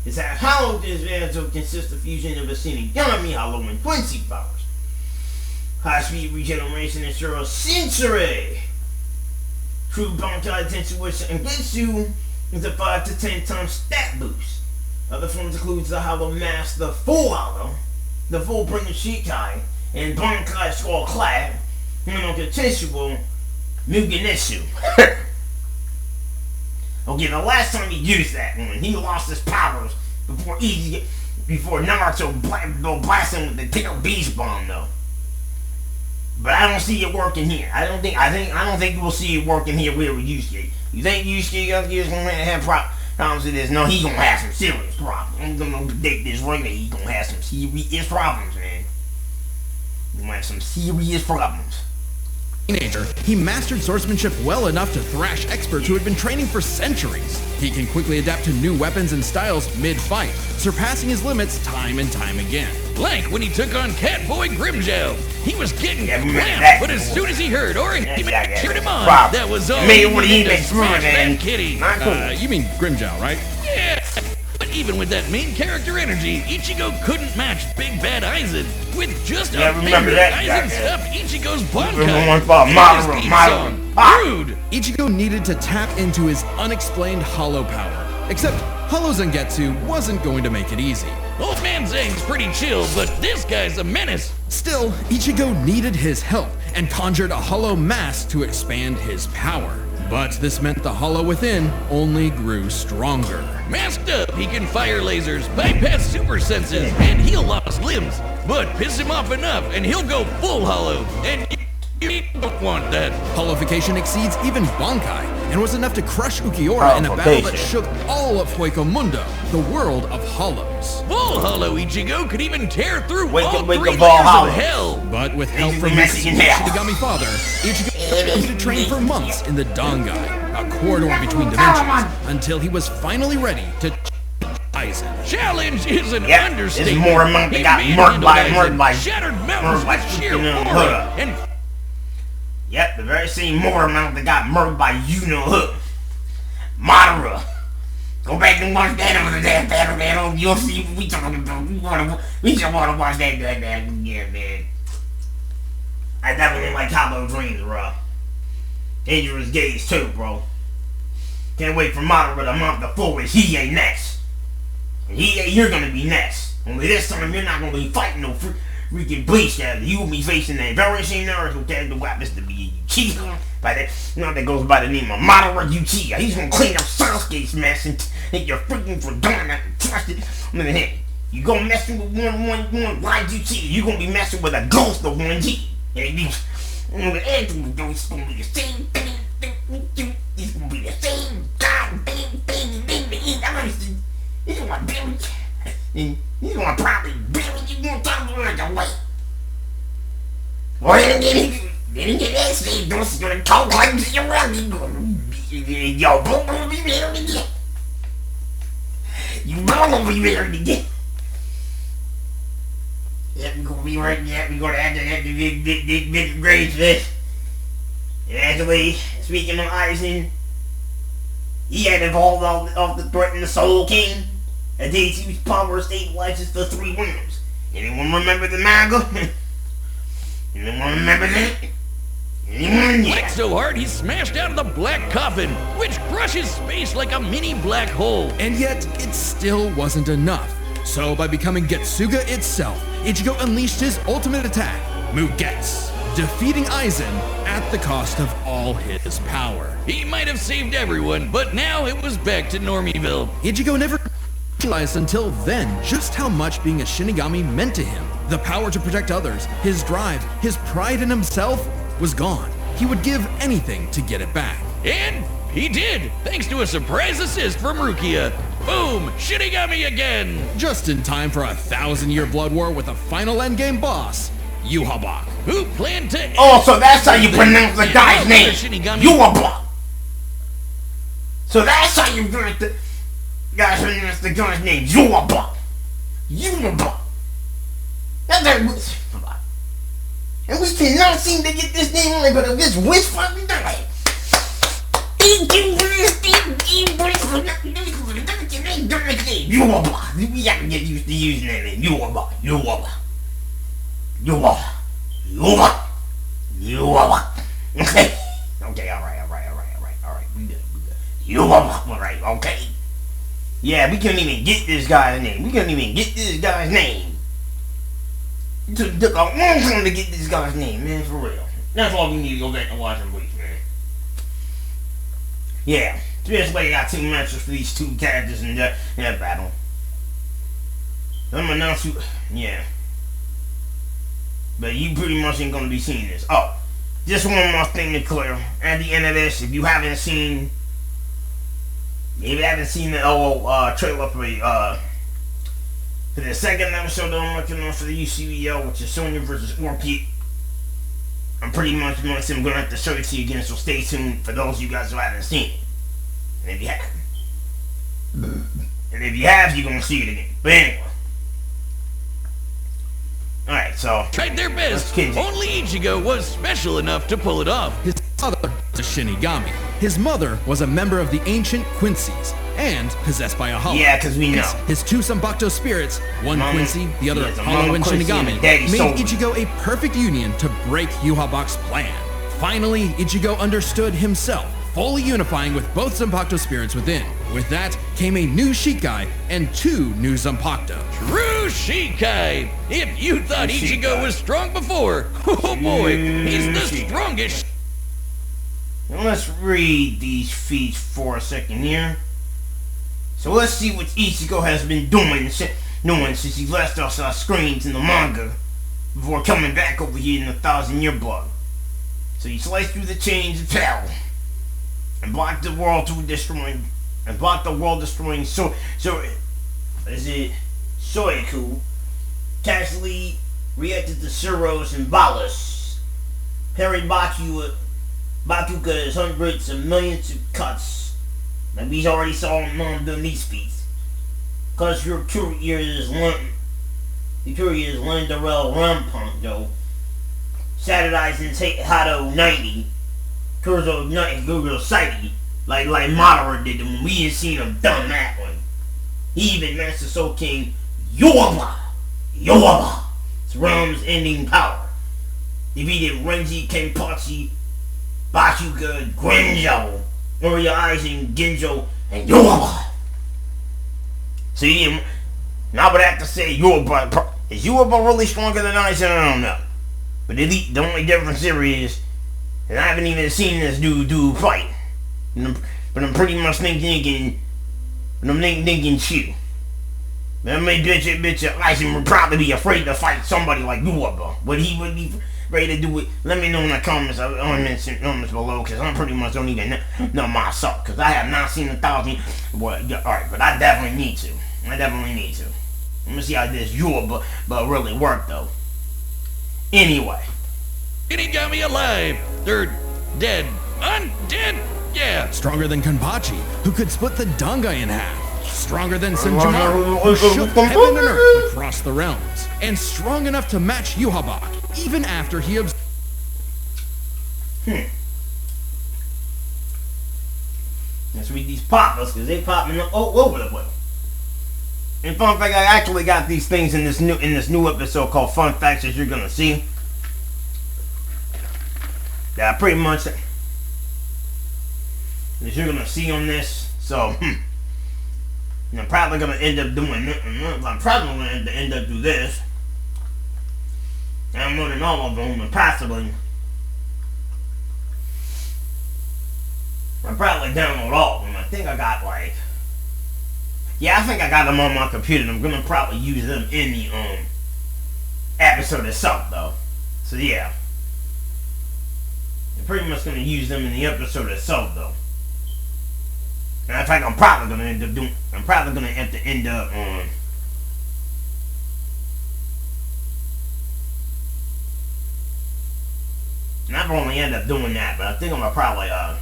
Is that Hollow Dismantle consists of fusion of a Shinigami, Hollow, and Quincy powers. High-speed regeneration ensures sensory. True Bankai Tenshinhan and Gensu is a 5 to 10 times stat boost. Other forms includes the Hollow Mask, the Full Hollow, the Full Bringer Shikai, and Bankai Skull Clad, and on Tenshinhan Mugenetsu. Okay, the last time he used that one, he lost his powers before Naruto blasted him with the Tail Beast Bomb, though. But I don't see it working here. I don't think we'll see it working here with Yusuke. You think Yusuke is gonna have problems with this? No, he gonna have some serious problems. I'm gonna predict this right now. He gonna have some serious problems, man. He gonna have some serious problems. Teenager, he mastered swordsmanship well enough to thrash experts who had been training for centuries. He can quickly adapt to new weapons and styles mid-fight, surpassing his limits time and time again. Like when he took on Catboy Grimjow. He was getting clamped, but as soon as he heard Orihime cheered him on, that was all he needed to smash that kitty. You mean Grimjow, right? Yeah. But even with that main character energy, Ichigo couldn't match Big Bad Aizen. With just a finger, Aizen stuffed Ichigo's Bankai. Rude! Ichigo needed to tap into his unexplained hollow power. Except, Hollow Zangetsu wasn't going to make it easy. Old man Zang's pretty chill, but this guy's a menace. Still, Ichigo needed his help and conjured a hollow mask to expand his power. But this meant the hollow within only grew stronger. Masked up, he can fire lasers, bypass super senses, and heal lost limbs. But piss him off enough, and he'll go full hollow. And you don't want that. Hollowification exceeds even Bankai, and was enough to crush Ukiura in a battle that shook all of Hueco the world of hollows. Full hollow Ichigo could even tear through all 3 layers of hell. But with help from his Shinigami father, Ichigo had to train for months in the Dangai, a corridor between dimensions, until he was finally ready to Aizen. Challenge is an understatement. It's more amount that got murked by shattered mountains with sheer aura and yep, the very same more amount that got murked by Yuno Madara. Go back and watch that over there, battle. You'll see what we talking about. We just wanna watch that again, man. I definitely like Hollow Dreams, bro. Dangerous Gaze too, bro. Can't wait for Madara to mount the full with Hiei next. And Hiei, you're gonna be next. Only this time you're not gonna be fighting no freaking Bleach character. You will be facing that very same Naruto character who happens to be Uchiha. That goes by the name of Madara Uchiha. He's gonna clean up Sasuke's mess and you're freaking forgotten that and trust it. You gonna messing with one like Uchiha, you gonna be messing with a ghost of 1G. And everything's gonna be the same thing. It's gonna be the same goddamn thing. He's gonna bury you. He's gonna probably bury you. You're gonna tell me right away. Go ahead and get it. didn't get that Steve. Don't gonna talk like you yo, boom, boom, be married again. You will be married again. Yeah, we're gonna be right there. We're gonna have to big grades this. And actually, speaking of Aizen, he had evolved off the threaten the Soul King. And then he power stabilizes the 3 worms. Anyone remember the manga? Anyone remember that? Anyone? Yeah. Whacked so hard he smashed out of the black coffin, which crushes space like a mini black hole. And yet, it still wasn't enough. So by becoming Getsuga itself, Ichigo unleashed his ultimate attack, Mugetsu, defeating Aizen at the cost of all his power. He might have saved everyone, but now it was back to Normieville. Ichigo never realized until then just how much being a Shinigami meant to him. The power to protect others, his drive, his pride in himself was gone. He would give anything to get it back. And he did, thanks to a surprise assist from Rukia. Boom! Shinigami again! Just in time for a 1,000-year blood war with a final endgame boss, Yuhabak. Who planned to... Oh, so that's how you pronounce the guy's name! Yuhabak! So that's how you pronounce the guy's name, Yuhabak! Yuhabak! And we cannot seem to get this name right, but if this wish fucking die. Yuhabak! We gotta get used to using that name. Yuhabak! Okay. Okay, alright. We good. Yuhabak, alright, okay. Yeah, we couldn't even get this guy's name. It took a long time to get this guy's name, man, for real. That's why we need to go back and watch him, please, man. Yeah, especially I got 2 matches for these 2 characters in that battle. I'm gonna announce you, yeah. But you pretty much ain't gonna be seeing this. Oh, just one more thing to clear. At the end of this, if you haven't seen, maybe haven't seen the trailer for the second episode that I'm working on for the UCBL, which is Sonya vs. Orchid. I'm pretty much I'm gonna have to show it to you again, so stay tuned for those of you guys who haven't seen it. And if you have, you're gonna see it again. But anyway. Alright, so tried their best. Only Ichigo was special enough to pull it off. His father was a Shinigami. His mother was a member of the ancient Quincy's and possessed by a hollow. Yeah, because we know. His 2 Sanbakuto spirits, one Quincy, the other hollow and Shinigami, made Ichigo a perfect union to break Yuhabak's plan. Finally, Ichigo understood himself, fully unifying with both Zanpakuto spirits within. With that came a new Shikai and 2 new Zanpakuto. True Shikai! If you thought Ichigo was strong before, oh boy, he's the strongest. Now let's read these feats for a second here. So let's see what Ichigo has been doing since he left us our screens in the manga before coming back over here in the 1,000-year block. So he sliced through the chains of hell and blocked the world destroying Soiku, casually reacted to Suros and Ballas, parried Bakuga's hundreds of millions of cuts. Like we already saw him on doing these feats. Cause your curious learned Darrell Rampongo, Saturdizing Hado 90, Kurzo 90, Google Sighty, like Madara did when we had seen him done that one. He even Master Soul King Yoaba, Ram's ending power. Defeated Renji, Kenpachi, Bakuga, Grenjo, Uriah Aizen, Genjo, and Yoaba. See, now I would have to say Yoaba. Is Yoaba really stronger than Aizen? I don't know. But the only difference here is that I haven't even seen this dude fight. But I'm pretty much thinking shit. But I mean, bitch, Aizen would probably be afraid to fight somebody like Yoaba. But he would be ready to do it. Let me know in the comments below, because I pretty much don't even know myself, because I have not seen 1,000. Alright, but I definitely need to. Let me see how this but really work though. Anyway, Shinigami alive. They're dead. Undead? Yeah. Stronger than Kenpachi, who could split the Dangai in half. Stronger than Senjimaro, who shook heaven and earth across the realms. And strong enough to match Yhwach, even after he Let's read these poppers, because they popping up all over the place. And fun fact, I actually got these things in this new episode called Fun Facts that you're gonna see. That pretty much that you're gonna see on this. So I'm probably gonna end up doing it. I'm probably gonna end up do this. And I'm running all of them, and possibly I'll probably download all of them. I think I got I think I got them on my computer, and I'm gonna probably use them in the episode itself, though. So yeah, I'm pretty much gonna use them in the episode itself, though. And in fact, I'm probably gonna end up and I've only end up doing that, but I think I'm gonna probably I'm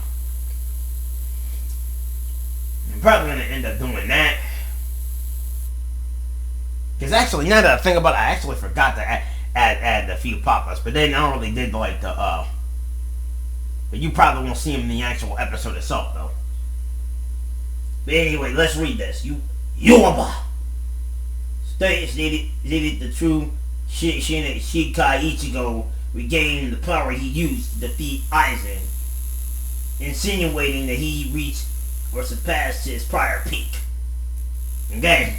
probably gonna end up doing that. Because actually, now that I think about it, I actually forgot to add a few pop-ups, but then I already did like the but you probably won't see them in the actual episode itself, though. But anyway, let's read this. Yuaba stated the true Shikai Ichigo regained the power he used to defeat Aizen, insinuating that he reached or surpassed his prior peak. Okay,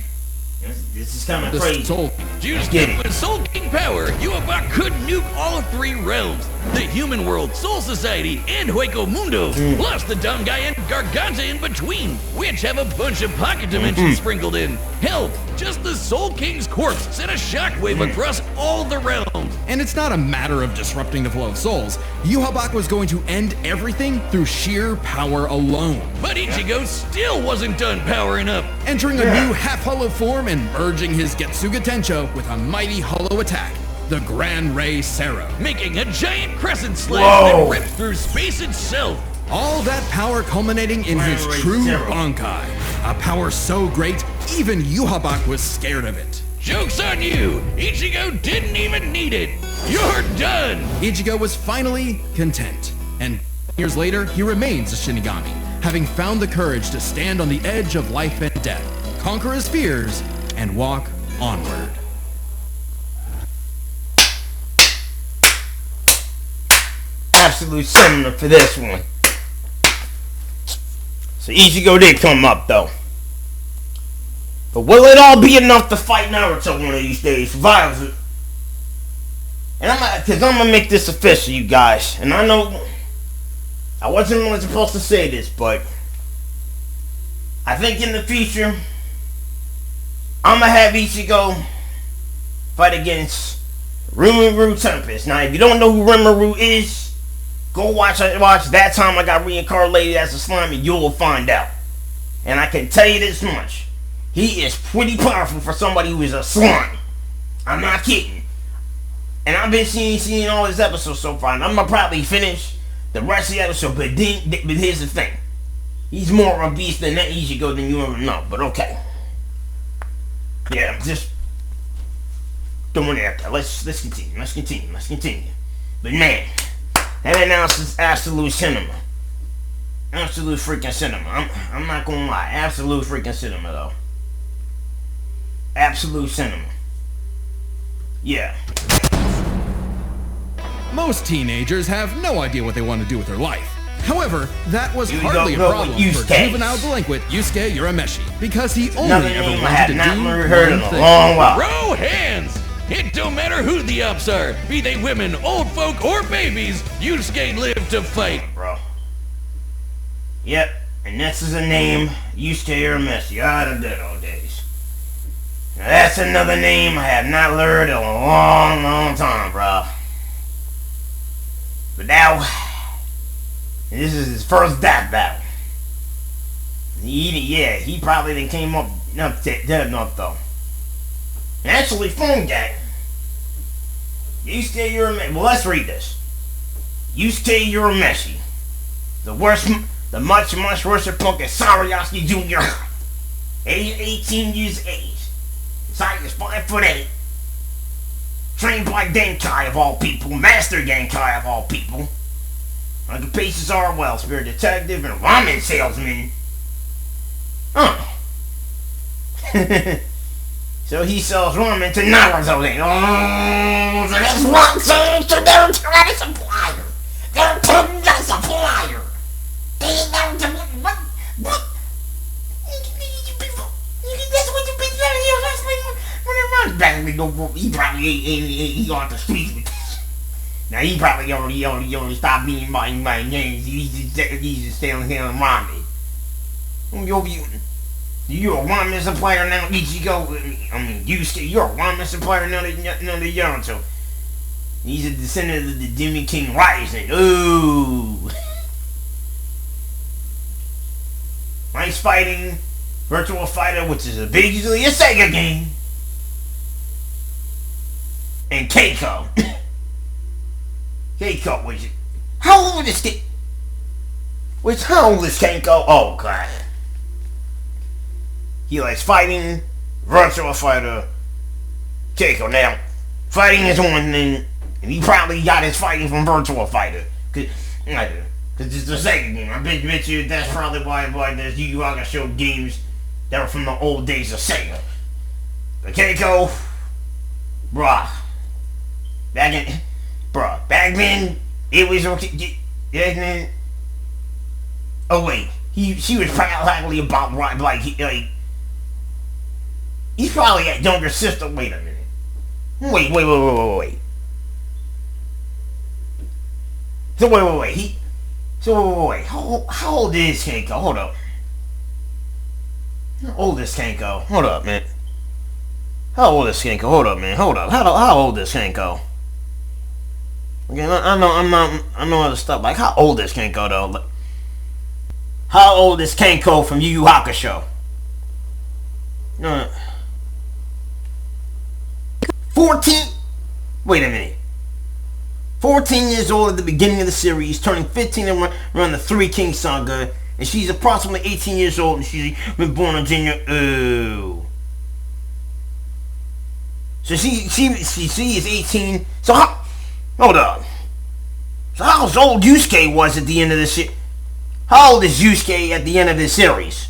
this is kind of crazy. Yusuke with Soul King power, Yhwach could nuke all 3 realms. The human world, Soul Society, and Hueco Mundo, plus the Dangai and Garganta in between, which have a bunch of pocket dimensions sprinkled in. Hell, just the Soul King's corpse sent a shockwave across all the realms. And it's not a matter of disrupting the flow of souls. Yhwach was going to end everything through sheer power alone. But Ichigo still wasn't done powering up. Entering a new half-hollow form and merging his Getsuga Tencho with a mighty hollow attack, the Gran Rey Sero. Making a giant crescent slash that ripped through space itself. All that power culminating in his true Bankai. A power so great, even Yhwach was scared of it. Joke's on you! Ichigo didn't even need it! You're done! Ichigo was finally content. And years later, he remains a Shinigami, having found the courage to stand on the edge of life and death, conquer his fears, and walk onward. Absolute similar for this one. So Ichigo did come up, though. But will it all be enough to fight Naruto one of these days? Survives it. And I'm gonna make this official, you guys. And I know I wasn't really supposed to say this, but I think in the future I'm gonna have Ichigo fight against Rimuru Tempest. Now, if you don't know who Rimuru is, go watch That Time I Got Reincarnated as a Slime, and you'll find out. And I can tell you this much: he is pretty powerful for somebody who is a slime. I'm not kidding. And I've been seeing all his episodes so far, and I'm gonna probably finish the rest of the episode. But here's the thing: he's more of a beast than that Ichigo than you ever know. But okay, yeah, I'm just throwing it out there. Let's continue. But man, that announces absolute cinema. Absolute freaking cinema. I'm not gonna lie. Absolute freaking cinema, though. Absolute cinema. Yeah. Most teenagers have no idea what they want to do with their life. However, that was hardly a problem for juvenile delinquent Yusuke Urameshi, because he only ever wanted to do one thing. Throw hands! It don't matter who the ops are, be they women, old folk, or babies, Yusuke lived to fight. Bro. Yep, and this is a name, Yusuke Urameshi, out of good old days. Now that's another name I have not learned in a long, long time, bro. But now, this is his first Deathbattle. He probably didn't came up dead enough, though. And actually, phone gang. Yusuke Urameshi. Well, let's read this. Yusuke Urameshi. The much worse punk is Sariaki Jr. Age 18 years of age. His height is 5'8". Trained by Genkai of all people. Master Genkai of all people. Occupations are well-spirit detective and ramen salesman. So he sells ramen to Naruto then. Oh, so that's what so they're a supplier. They're a supplier. What? That's what you've been telling you. That's when it runs back. He probably on the streets with this. Now he probably already stopped being my games. He's just selling ramen. You're a ramen supplier now, Ichigo. Yusuke, you're a ramen supplier now to Naruto. He's a descendant of the Demon King Rising. Ooh. Nice fighting. Virtual Fighter, which is basically a Sega game. And Keiko. Keiko, which is... How old is Keiko? How old is Keiko? Oh, God. He likes fighting, Virtual Fighter, Keiko. Now, fighting is one thing, and he probably got his fighting from Virtual Fighter. Cause it's the Sega game. I bet you that's probably why there's Yu Yu Hakusho games that were from the old days of Sega. But Keiko, back then, it was okay. Oh wait, she was probably about like he's probably a younger sister. Wait a minute. Wait. How old is Keiko? Hold up. How old is Keiko? Hold up, man. How old is Keiko? Hold up, man. Hold up. How old is Keiko? Okay, I know other stuff. Like, how old is Keiko though? How old is Keiko from Yu Yu Hakusho? No. 14? Wait a minute. 14 years old at the beginning of the series, turning 15 around the Three Kings saga, and she's approximately 18 years old, and she's been born on January. Oh. So she is 18. So hold on. So how old Yusuke was at the end of the series? How old is Yusuke at the end of the series?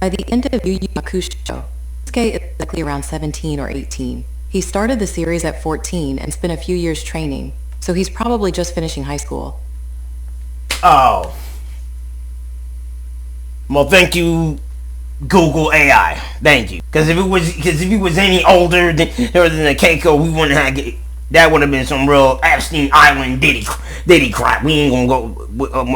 By the end of Yu Yu Hakusho, Yusuke is likely around 17 or 18. He started the series at 14 and spent a few years training, so he's probably just finishing high school. Oh. Well, thank you, Google AI. Thank you. Because if he was any older than the Keiko, we wouldn't have. That would have been some real Epstein Island Diddy crap. We ain't gonna go.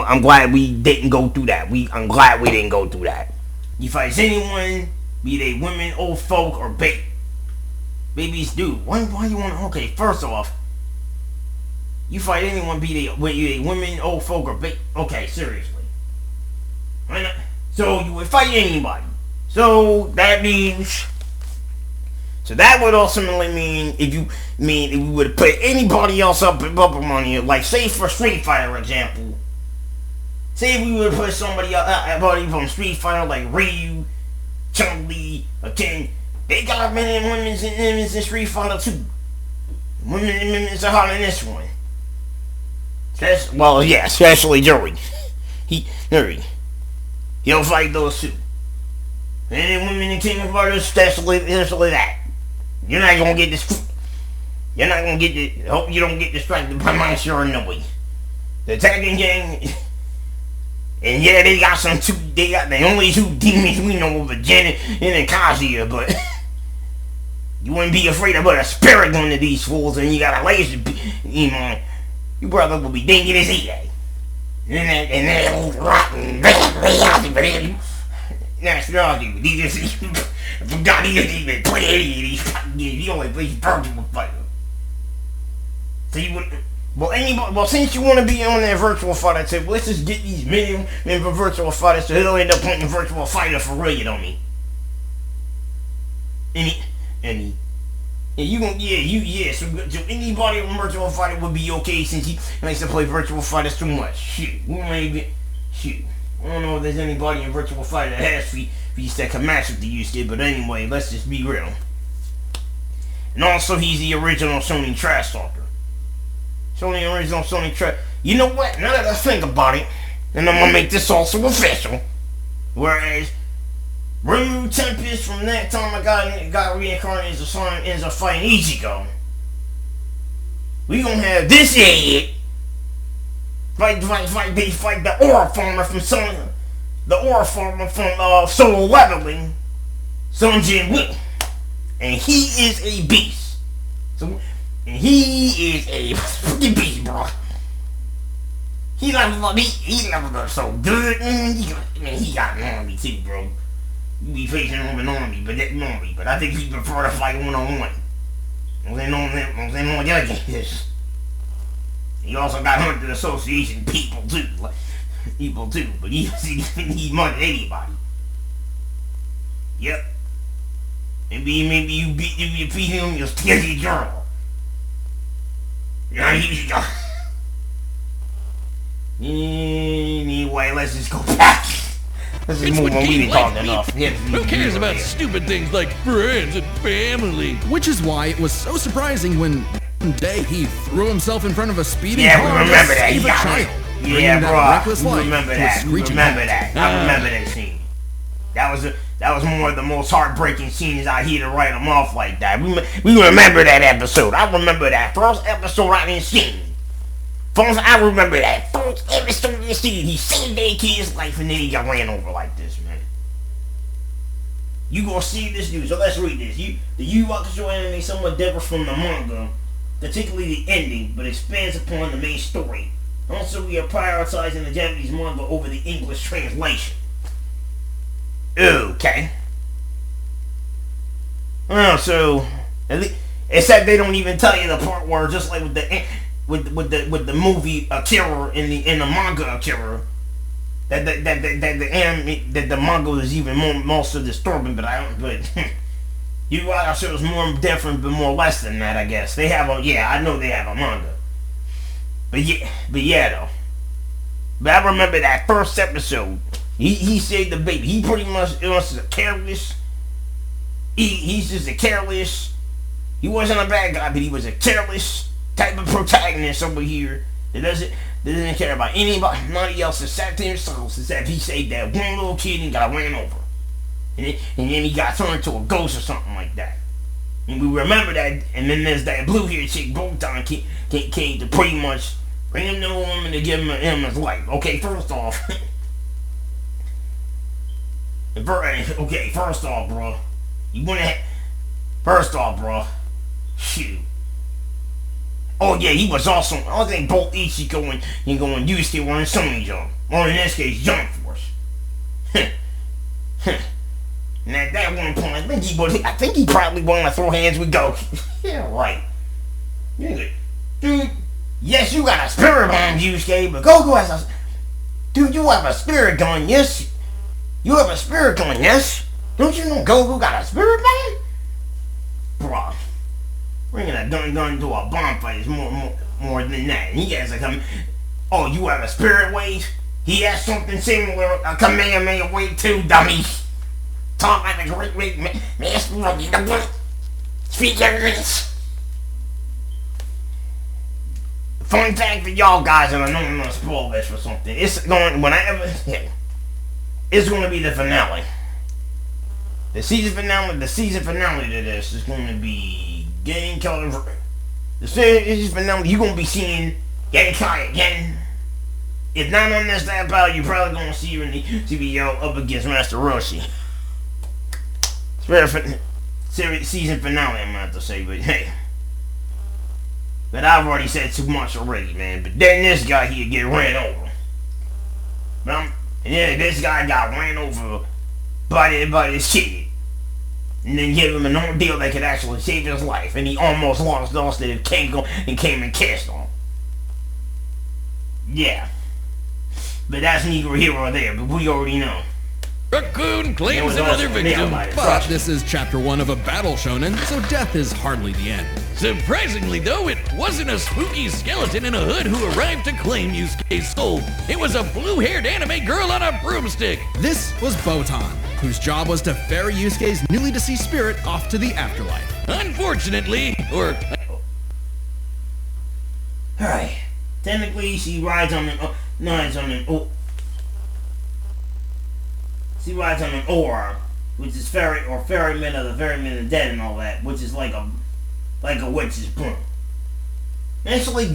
I'm glad we didn't go through that. I'm glad we didn't go through that. You fight anyone, be they women, old folk, or babies, dude. Why you want to? Okay, first off, you fight anyone, be they women, old folk, or okay, seriously. Why not? So you would fight anybody. So that means. So that would ultimately mean if we would put anybody else up on you, like say for Street Fighter example. Say if we would put somebody from Street Fighter like Ryu, Chun-Li, or Ken. They got men and women in Street Fighter too. Women and men are hot in this one. Especially Yuri. He'll fight those two. And then women in King of Fighters, especially that. You're not gonna get this. You're not gonna get this. Hope you don't get distracted by my Shiranui. The Tekken gang. And yeah, they got the only two demons we know of, Janet and Kazuya, but you wouldn't be afraid to put a spirit gun to these fools, and you got a laser beam. Your brother will be thinking it's EA. And that rotten nationality. These forgot he didn't even play any of these fucking games. He only plays Virtual Fighter. So you would. Well, since you want to be on that Virtual Fighter tip, let's just get these men for Virtual Fighter, so he'll end up playing Virtual Fighter for real, you know me. And you gonna, so anybody on Virtual Fighter would be okay since he likes to play Virtual Fighters too much. Shoot. I don't know if there's anybody in Virtual Fighter that has feats that can match with the Yusuke, but anyway, let's just be real. And also, he's the original Sony trash talker. Original Sony trash. You know what? Now that I think about it, and I'm gonna make this also official. Whereas Rimuru Tempest from that time I got reincarnated ends up fighting Ichigo. We gonna have this idiot fight the Aura Farmer from Solo Leveling, Sun Jin Woo. And he is a beast. And he is a fucking beast, bro. He leveled up so good. He got an army too, bro. You be facing him with an army, but I think he prefer to fight one-on-one. They know the other games. He also got Hunter Association people too, but he need money than anybody. Yep. Maybe you beat him, you'll steal your girl. Anyway, let's just go back. Let's just move on. We've been talking enough. Who cares about stupid things like friends and family? Which is why it was so surprising when one day he threw himself in front of a speeding car we remember to that. save a child. Yeah, bro. I remember that. I remember that scene. That was one of the most heartbreaking scenes out here to write him off like that. We remember that episode. I remember that first episode I didn't see. I remember that first episode of the scene. He saved that kid's life and then he got ran over like this, man. You gonna see this dude. So let's read this. The Yu Hakusho anime somewhat differs from the manga, particularly the ending, but expands upon the main story. Also, we are prioritizing the Japanese manga over the English translation. Okay. Well, so except they don't even tell you the part where, just like with the movie Akira in the manga Akira, that the manga is even more so disturbing. But you guys it was more different, but more less than that. I guess they have I know they have a manga, but yeah though. But I remember that first episode. He saved the baby. He pretty much was a careless. He's just a careless. He wasn't a bad guy, but he was a careless type of protagonist over here that doesn't care about anybody else except himself, except he saved that one little kid and got ran over, and then he got turned into a ghost or something like that. And we remember that. And then there's that blue hair chick, Botan, came to pretty much bring him to a woman to give him his life. Okay, first off. First off, bro. Shoot. Oh yeah, he was awesome. I think both Ichigo and Yusuke were in Sony Jump. Or in this case, Jump Force. And at that one point, I think he probably wanted to throw hands with Goku. Yeah, right. Dude, yes, you got a spirit bomb, Yusuke, but Goku has a... Dude, you have a spirit gun, yes? You have a spirit gun, yes? Don't you know Goku got a spirit gun? Bruh. Bringing a gun to a bomb fight is more than that. And you guys are coming... Oh, you have a spirit wave? He has something similar, a Kamehameha wave too, dummy. Talk like a great master of the speakers. Fun fact for y'all guys, and I know I'm gonna spoil this for something. It's going to be the finale. The season finale to this is going to be Genkai. The season finale, you're gonna be seeing Genkai again. If not on this battle, you're probably gonna see her in the UCBL up against Master Roshi. Season finale, I'm gonna have to say, but hey. But I've already said too much already, man. But then this guy here get ran over. This guy got ran over by this kid. And then give him an ordeal that could actually save his life. And he almost lost it and came and kissed him. Yeah. But that's neither here or there, but we already know. Raccoon claims another victim. But this is chapter 1 of a battle shonen, so death is hardly the end. Surprisingly though, it wasn't a spooky skeleton in a hood who arrived to claim Yusuke's soul. It was a blue-haired anime girl on a broomstick. This was Botan, whose job was to ferry Yusuke's newly deceased spirit off to the afterlife. Unfortunately, or... Alright. Technically, she rides on an... She rides on an oar, which is ferryman of the dead and all that, which is like a witch's broom. Actually,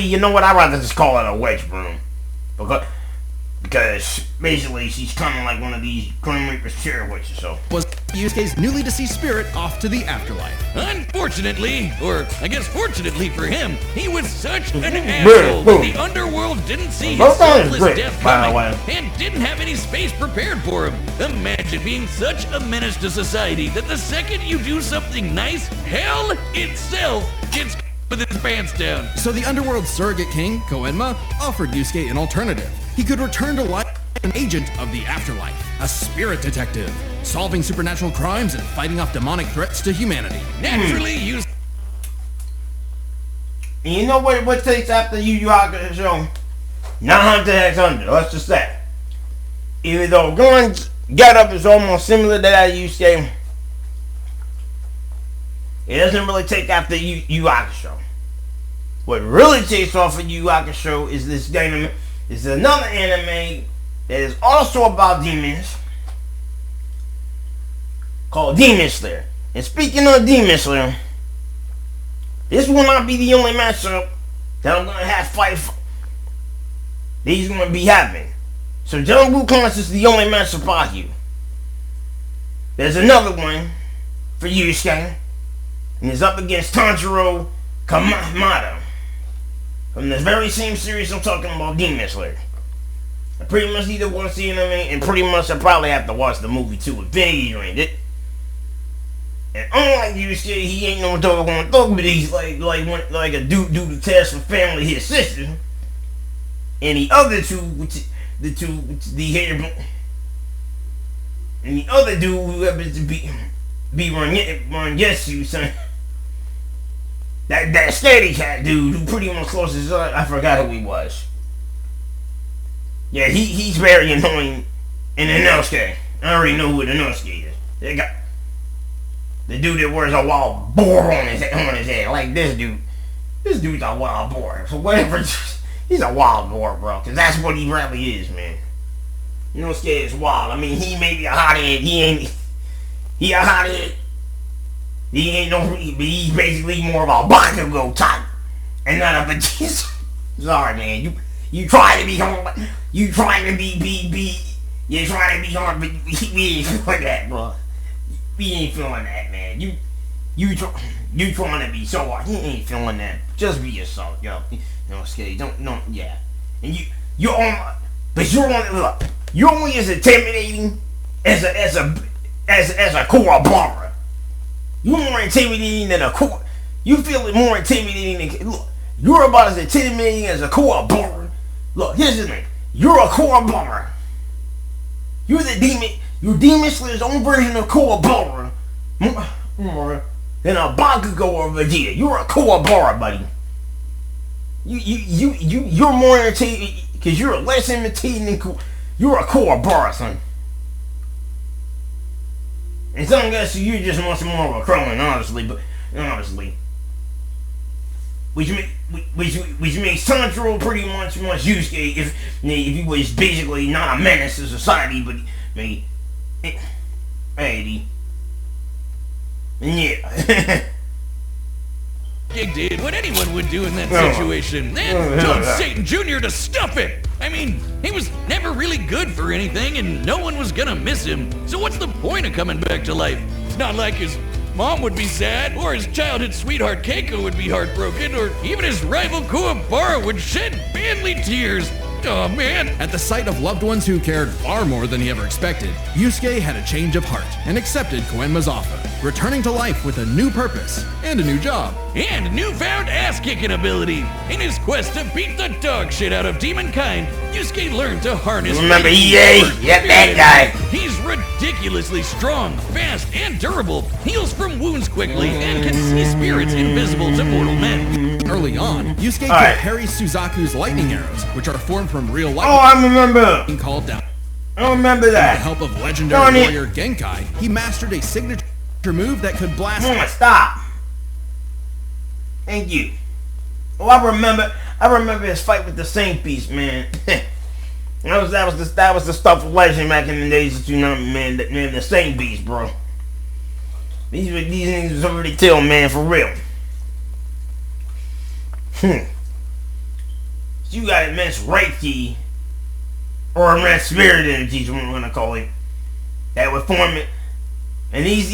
you know what? I'd rather just call it a witch broom, because basically she's kind of like one of these Grim Reaper's chair witches. So was Yusuke's newly deceased spirit off to the afterlife. Unfortunately, or I guess fortunately for him, he was such an asshole that the underworld didn't see his selfless death coming and didn't have any space prepared for him. Imagine being such a menace to society that the second you do something nice, hell itself gets with his pants down. So the underworld surrogate king, Koenma, offered Yusuke an alternative. He could return to life as an agent of the afterlife, a spirit detective, solving supernatural crimes and fighting off demonic threats to humanity. Naturally, you know what takes after Yu Yu Hakusho? Not Hunter x Hunter, let's just say. Even though Gun's getup is almost similar to that of Yusuke, it doesn't really take after Yu Yu Hakusho. What really takes off of Yu Yu Hakusho is this anime. Is another anime that is also about demons called Demon Slayer. And speaking of Demon Slayer, this will not be the only matchup that I'm gonna have fight. These gonna be happening. So Jungle Class is the only matchup I you. There's another one for Yusuke, and it's up against Tanjiro Kamada from the very same series I'm talking about, Demon Slayer. I pretty much need to watch the anime, and pretty much I probably have to watch the movie too if Vinny rated it. And unlike Yusuke, he ain't no dog on dog, but he's like a dude do the test for family his sister. And the other two, and the other dude who happens to be Rangetsu, son. That steady cat dude who pretty much close his eye, I forgot who he was. Yeah, he's very annoying in Inosuke. I already know who Inosuke is. They got the dude that wears a wild boar on his head, like this dude. This dude's a wild boar. So whatever, he's a wild boar, bro. Cause that's what he really is, man. Inosuke is wild. I mean, he may be a hothead. He a hothead. He ain't no, but he's basically more of a Bakugo type, and not a Vegeta. Sorry, man. You try to be hard. You trying to be. You trying to be hard, but we ain't feeling that, bro. We ain't feeling that, man. You trying to be so hard. You ain't feeling that. Just be yourself, yo. No, scary. Don't. Yeah. And you're on, but you're on. Look, you're only as intimidating as a Kuwabara. You're more intimidating than a Kuwa. You feel it more intimidating than. Look, you're about as intimidating as a Kuwabara. Look, here's the thing. You're a Kuwabara. You're the demon. You're Demon Slayer's own version of Kuwabara. More than a Bakugo or Vegeta. You're a Kuwabara, buddy. You're more intimidating because you're less imitating than you're a Kuwabara, son. And some guys say you're just much more of a Krillin, honestly. Which makes Tanjiro pretty much Yusuke if he was basically not a menace to society, but maybe. Yeah. He did what anyone would do in that situation, and told Satan Jr. to stuff it. I mean, he was never really good for anything, and no one was gonna miss him. So what's the point of coming back to life? It's not like his mom would be sad, or his childhood sweetheart Keiko would be heartbroken, or even his rival Kuwabara would shed manly tears. Oh, man. At the sight of loved ones who cared far more than he ever expected, Yusuke had a change of heart and accepted Koenma's offer, returning to life with a new purpose and a new job. And newfound ass-kicking ability. In his quest to beat the dog shit out of demon kind, Yusuke learned to harness... Remember EA? Yep, that guy. He's ridiculously strong, fast, and durable, heals from wounds quickly, and can see spirits invisible to mortal men. Early on, Yusuke could parry Suzaku's lightning arrows, which are formed from real lightning. Oh, I remember. Being called down. I remember that. With the help of legendary warrior Genkai, he mastered a signature move that could blast... Stop. Thank you. Oh, I remember his fight with the Saint Beast, man. that was the stuff of legend back in the days that you know, man. The Saint Beast, bro. These niggas was already tell, man, for real. You got immense Reiki, or immense spirit energy, is what we're gonna call it, that would form it. And these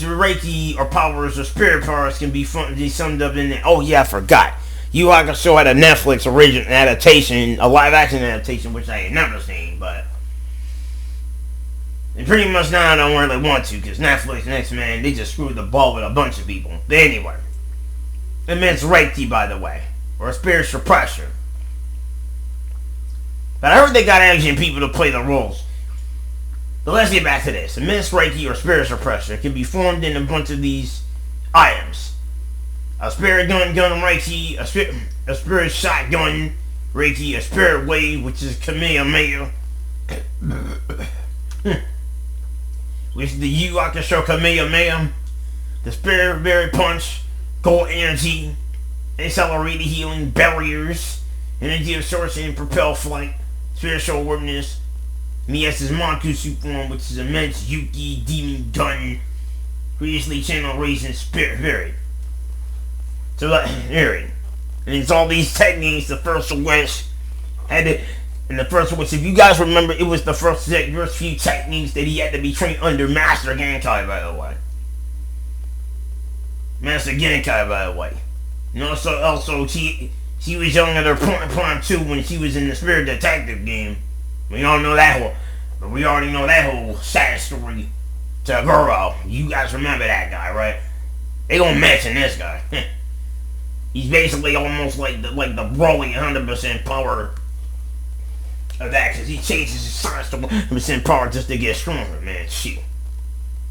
Reiki or powers or spirit powers can be summed up in there. Oh yeah, I forgot. Yu Hakusho had a Netflix original adaptation, a live action adaptation, which I had never seen, but and pretty much now I don't really want to, because Netflix next, man, they just screwed the ball with a bunch of people. But anyway, immense Reiki, by the way, or spiritual pressure. But I heard they got Asian people to play the roles. So let's get back to this. Immense Reiki or spiritual pressure can be formed in a bunch of these items. A spirit gun Reiki, a spirit shotgun Reiki, a spirit wave, which is Kamehameha. Which is the Yu Hakusho Kamehameha. The spirit berry punch, gold energy, accelerated healing, barriers, energy absorption and propel flight, spiritual awareness. Miya's Mankusu form, which is immense Yugi demon gun, previously channel raising spirit varied. So and it's all these techniques. The first of which if you guys remember, it was the first few techniques that he had to be trained under Master Genkai, by the way. Master Genkai, by the way. And also she was young at her prime too when she was in the Spirit Detective game. We all know that but we already know that whole sad story to Goro. You guys remember that guy, right? They don't mention this guy. He's basically almost like the Broly 100% power of that, because he changes his size to 100% power just to get stronger, man. Shoot.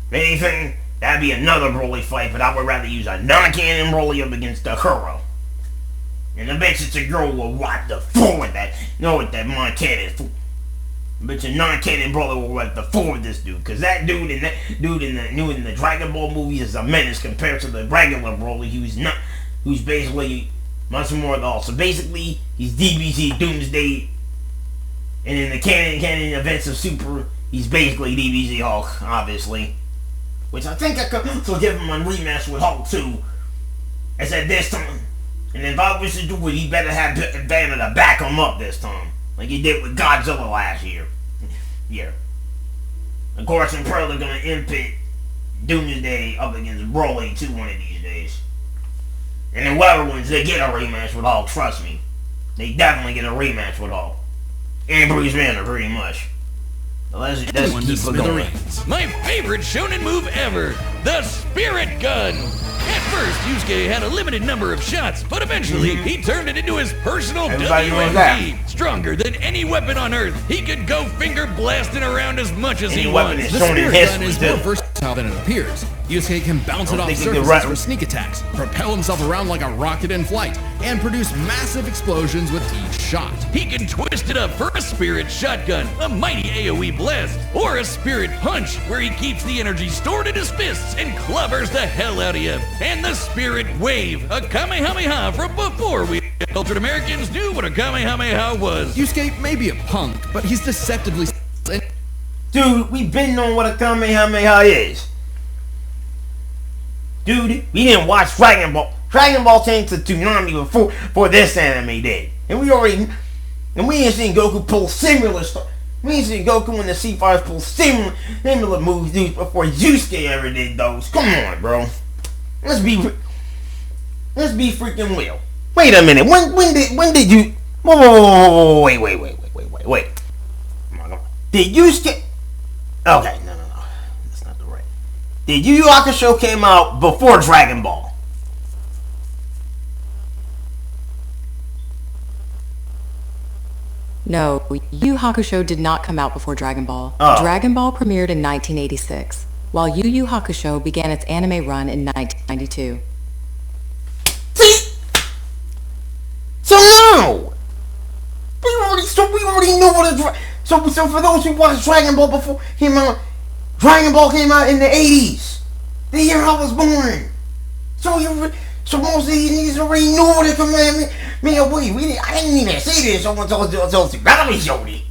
If anything, that'd be another Broly fight, but I would rather use a non-canon Broly up against the Kuro. And I bet you girl will wipe the floor with that. Know what that non-canon is. I bet your non-canon Broly will wipe the floor with this dude, because that dude in the Dragon Ball movies is a menace compared to the regular Broly, who's basically much more than all. So basically, he's DBZ Doomsday, and in the canon events of Super, he's basically DBZ Hulk, obviously. Which I think I could also give him a rematch with Hulk 2. I said this time. And if I wish to do it, he better have Banner to back him up this time. Like he did with Godzilla last year. Yeah. Of course, I'm probably going to impit Doomsday up against Broly too one of these days. And then whoever wins, they get a rematch with Hulk, trust me. They definitely get a rematch with Hulk. And Bruce Banner, pretty much. So let's keep it going. My favorite shonen move ever, the Spirit Gun. At first, Yusuke had a limited number of shots, but eventually he turned it into his personal WMD. Stronger than any weapon on Earth, he could go finger blasting around as much as he wants. The Spirit Gun is more versatile than it appears. Yusuke can bounce it off surfaces for sneak attacks, propel himself around like a rocket in flight, and produce massive explosions with each shot. He can twist it up for a Spirit Shotgun, a mighty AoE blast, or a Spirit Punch, where he keeps the energy stored in his fists and clobbers the hell out of you. And the Spirit Wave, a Kamehameha from before we cultured Americans knew what a Kamehameha was. Yusuke may be a punk, but he's deceptively... Dude, we've been knowing what a Kamehameha is. Dude, we didn't watch Dragon Ball. Dragon Ball came to Toonami before this anime did. And we ain't seen Goku pull similar stuff. We ain't seen Goku and the C-Fighters pull similar moves, dude, before Yusuke ever did those. Come on, bro. Let's be freaking real. Wait a minute. When Whoa, wait. Did Yusuke... Okay, no. That's not the right. Did Yu Yu Hakusho came out before Dragon Ball? No, Yu Yu Hakusho did not come out before Dragon Ball. Oh. Dragon Ball premiered in 1986, while Yu Yu Hakusho began its anime run in 1992. See? So no! We already know what a... So for those who watched Dragon Ball before came out, Dragon Ball came out in the 80s. The year I was born. So most of these niggas already knew what the commandment. Man, I didn't even say this until Tsunami showed it.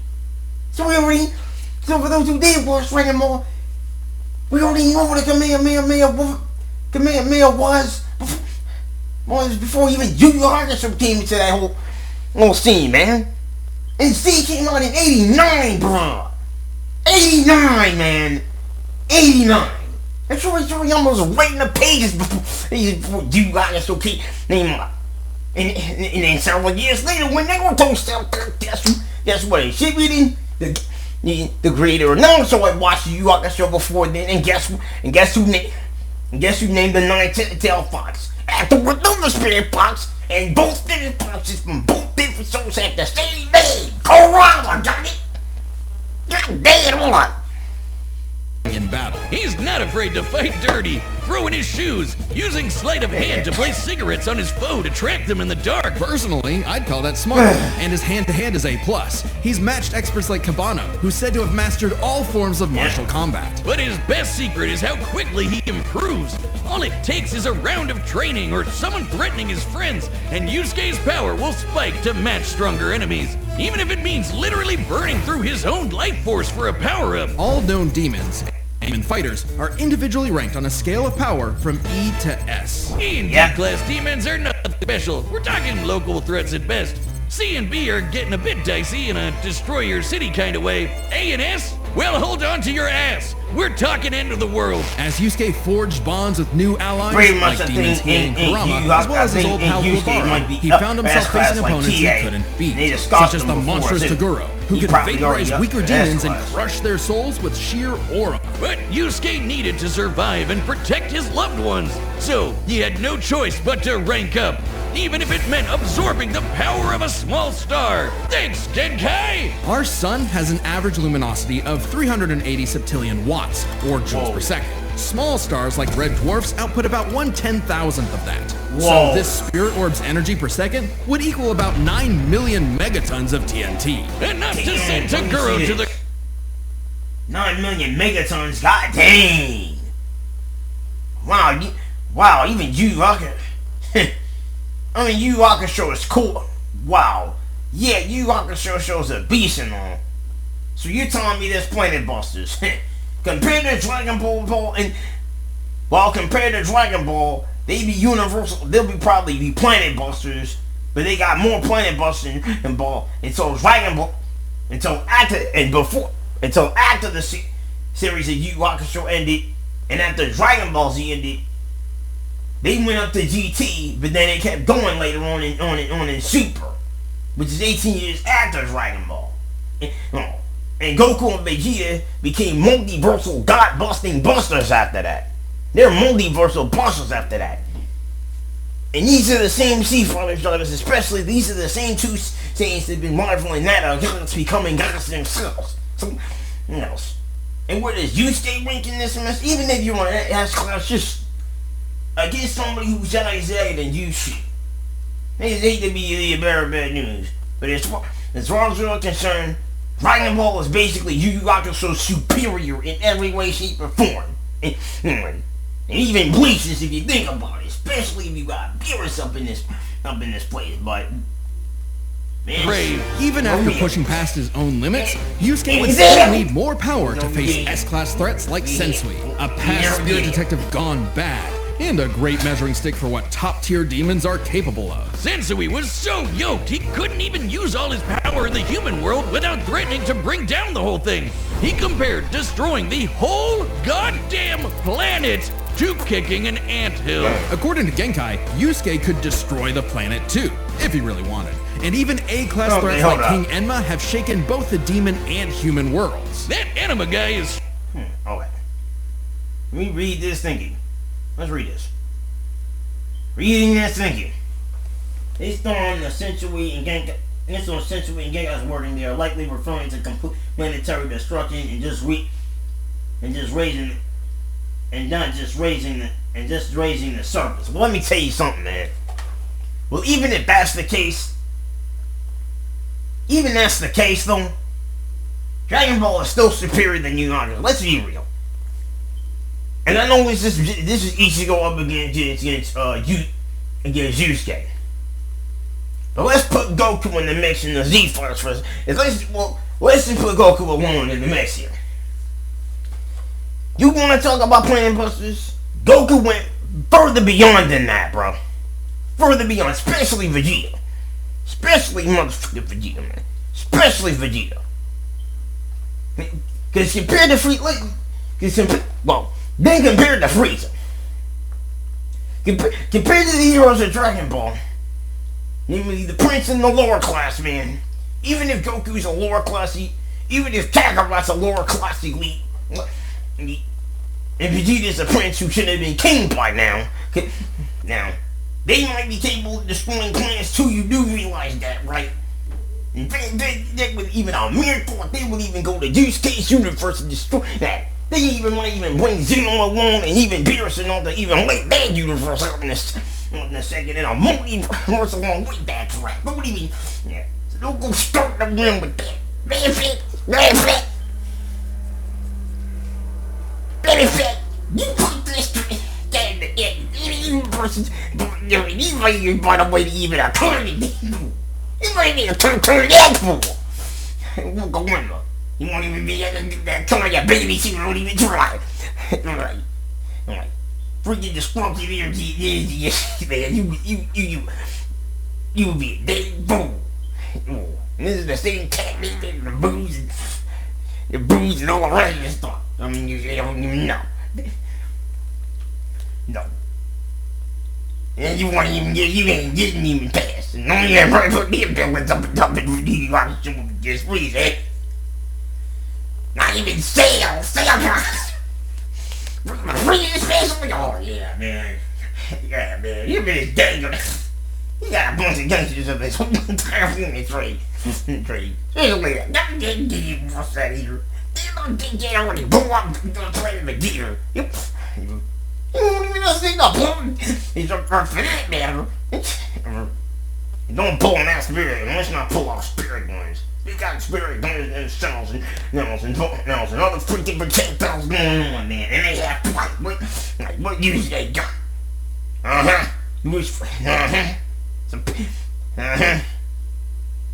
So for those who did watch Dragon Ball, we already know what the commandment was before even Yu Yu Hakusho came into that whole scene, man. And Z came out in 89, bro. 89, man. 89. That's right, almost right in the pages before Yu Yu Hakusho came out. And then several years later, when Naruto started, guess what? It should be the creator of Naruto had watched Yu Yu Hakusho before then, and guess who named the nine-tailed fox? Afterward, the spirit fox, and both spirit foxes from both different souls have the same name. Kurama, got it? God damn what? In battle. He's not afraid to fight dirty, throwing his shoes, using sleight of hand to place cigarettes on his foe to track them in the dark. Personally, I'd call that smart, and his hand-to-hand is A+. He's matched experts like Kabano, who's said to have mastered all forms of martial combat. But his best secret is how quickly he improves. All it takes is a round of training or someone threatening his friends, and Yusuke's power will spike to match stronger enemies, even if it means literally burning through his own life force for a power-up. All known demons and fighters are individually ranked on a scale of power from E to S. E and D-class demons are nothing special. We're talking local threats at best. C and B are getting a bit dicey in a destroy your city kind of way. A and S? Well, hold on to your ass. We're talking end of the world. As Yusuke forged bonds with new allies Pretty much like I demons think and Kurama, as well as his old pal Guevara, he found himself facing opponents he couldn't beat, such as the monstrous Toguro, who could vaporize weaker demons and crush their souls with sheer aura. But Yusuke needed to survive and protect his loved ones, so he had no choice but to rank up, even if it meant absorbing the power of a small star. Thanks, Genkai! Our sun has an average luminosity of 380 septillion watts, or joules per second. Small stars like red dwarfs output about 1/10,000th of that. So this spirit orb's energy per second would equal about 9 million megatons of TNT. Enough to send Toguro to the... 9 million megatons, god dang! Wow, even Yu Yu Hakusho... I mean, Yu Yu Hakusho is cool. Wow. Yeah, Yu Yu Hakusho shows a beast and all. So you're telling me there's Planet Busters. Compared to Dragon Ball, compared to Dragon Ball, they be universal. They'll probably be Planet Busters, but they got more Planet Busters than Ball until Dragon Ball, until after the series of Yu Yu Hakusho ended, and after Dragon Ball Z ended, they went up to GT, but then they kept going later on in Super, which is 18 years after Dragon Ball. And Goku and Vegeta became multiversal god-busting busters after that. They're multiversal busters after that. And these are the same brothers, especially these are the same two Saiyans that have been marveling at are becoming gods themselves. Something else. And where does Yusuke rank in this mess? Even if you're on S class, just against somebody who's Jedi than Yusuke. They hate to be the bearer of bad news, but as far as we're concerned, Dragon Ball is basically Yu Yu Hakusho superior in every way, shape, or form. And even Bleach's, if you think about it, especially if you got Beerus up in this place. But man, even after pushing past his own limits, Yusuke would still need more power to face S-class threats like Sensui, a past spirit detective gone bad, and a great measuring stick for what top-tier demons are capable of. Sensui was so yoked he couldn't even use all his power in the human world without threatening to bring down the whole thing. He compared destroying the whole goddamn planet to-kicking an anthill. According to Genkai, Yusuke could destroy the planet too, if he really wanted. And even A-class threats like King Enma have shaken both the demon and human worlds. That anima guy is... Okay. Let me read this thinking. Let's read this. Reading this thinking. Based on the Sensory and Genkai's wording, they are likely referring to complete planetary destruction and just raising the surface. Well, let me tell you something, man. Well, even if that's the case, though, Dragon Ball is still superior than Yu-Gi-Oh! Let's be real. And I know this is Ichigo up against Yusuke. But let's put Goku in the mix in the Z first. Let's just put Goku alone in the mix here. You want to talk about Planet Busters? Goku went further beyond than that, bro. Further beyond, especially Vegeta. Especially motherfucking Vegeta, man. Especially Vegeta. Because compared to compared to Frieza. Compared to the heroes of Dragon Ball, namely the Prince and the lower class, man. Even if Goku's a lower class, even if Kakarot's a lower class elite, and Vegeta's a prince who should have been king by now. Now, they might be capable of destroying planets too, you do realize that, right? In fact, they would even a mere thought they would even go to Yusuke's universe and destroy that. They might even bring Zeno along and even Peterson on to even lay that universe out in a second and a multiverse along with that track. But what do you mean? Yeah. So don't go start the win with that. Benefit! You put this universe, you might even by the way even a turn it. You might even turn that for. It won't go in though. You won't even be able to do that. Come on, your baby, she won't even try. Alright. Freaking destructive energy, man. You be a dead fool. And this is the same technique and the booze and all the rest of this stuff. I mean, you don't even know. No. And you won't even get, you ain't getting even past. And only have right put the abilities up and up and you got to just freeze it. Not even sales price. Freeze especially. Oh yeah, man. Yeah, man. You been as dangerous. You got a bunch of gangsters of this whole entire human trade. Especially that. Nothing didn't give you what's that either. You don't think they already blew up the play of the gear. You won't even think the point. It's a perfect matter. Don't pull on that spirit. Let's not pull off spirit guns. You got spirit guns and cells and other freaking projectiles going on, man. And they have fight. What use they got?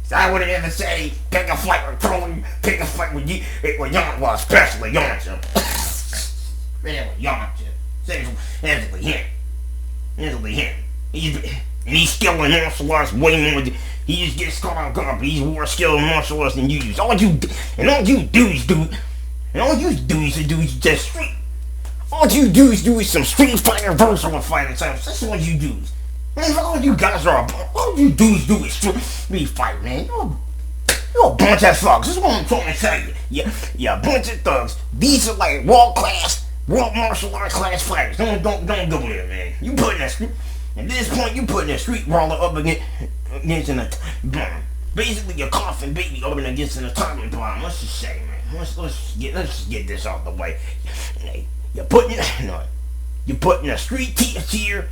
So I wouldn't ever say pick a fight with Crowley, pick a fight with you, with Yamcha, well, especially Yamcha. Especially Yamcha. Especially him. He's skilled in martial arts way more than he just gets caught on guard, but he's more skilled in martial arts than you use. All you do is some Street Fighter virtual fighting types. That's what you do. Man, all you guys are all you do is Street Fight, man. You're a bunch of thugs. That's what I'm trying to tell you. You're a bunch of thugs. These are like world martial arts class fighters. Don't go there, man. You putting at this point, you putting a street brawler up against an bomb. Basically, your coffin baby up against an atomic bomb. Let's just say, man. Let's just get this out the way. You're putting a street tier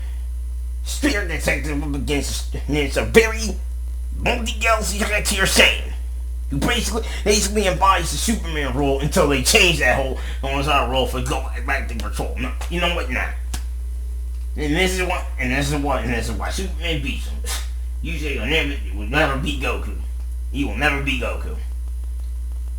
spirit detective up against a very multi-galaxy tier Saiyan. Who basically embodies the Superman role until they change that whole role for galactic patrol. No, you know what? Nah. And this is why Superman beats him. Usually he will never beat Goku. He will never beat Goku.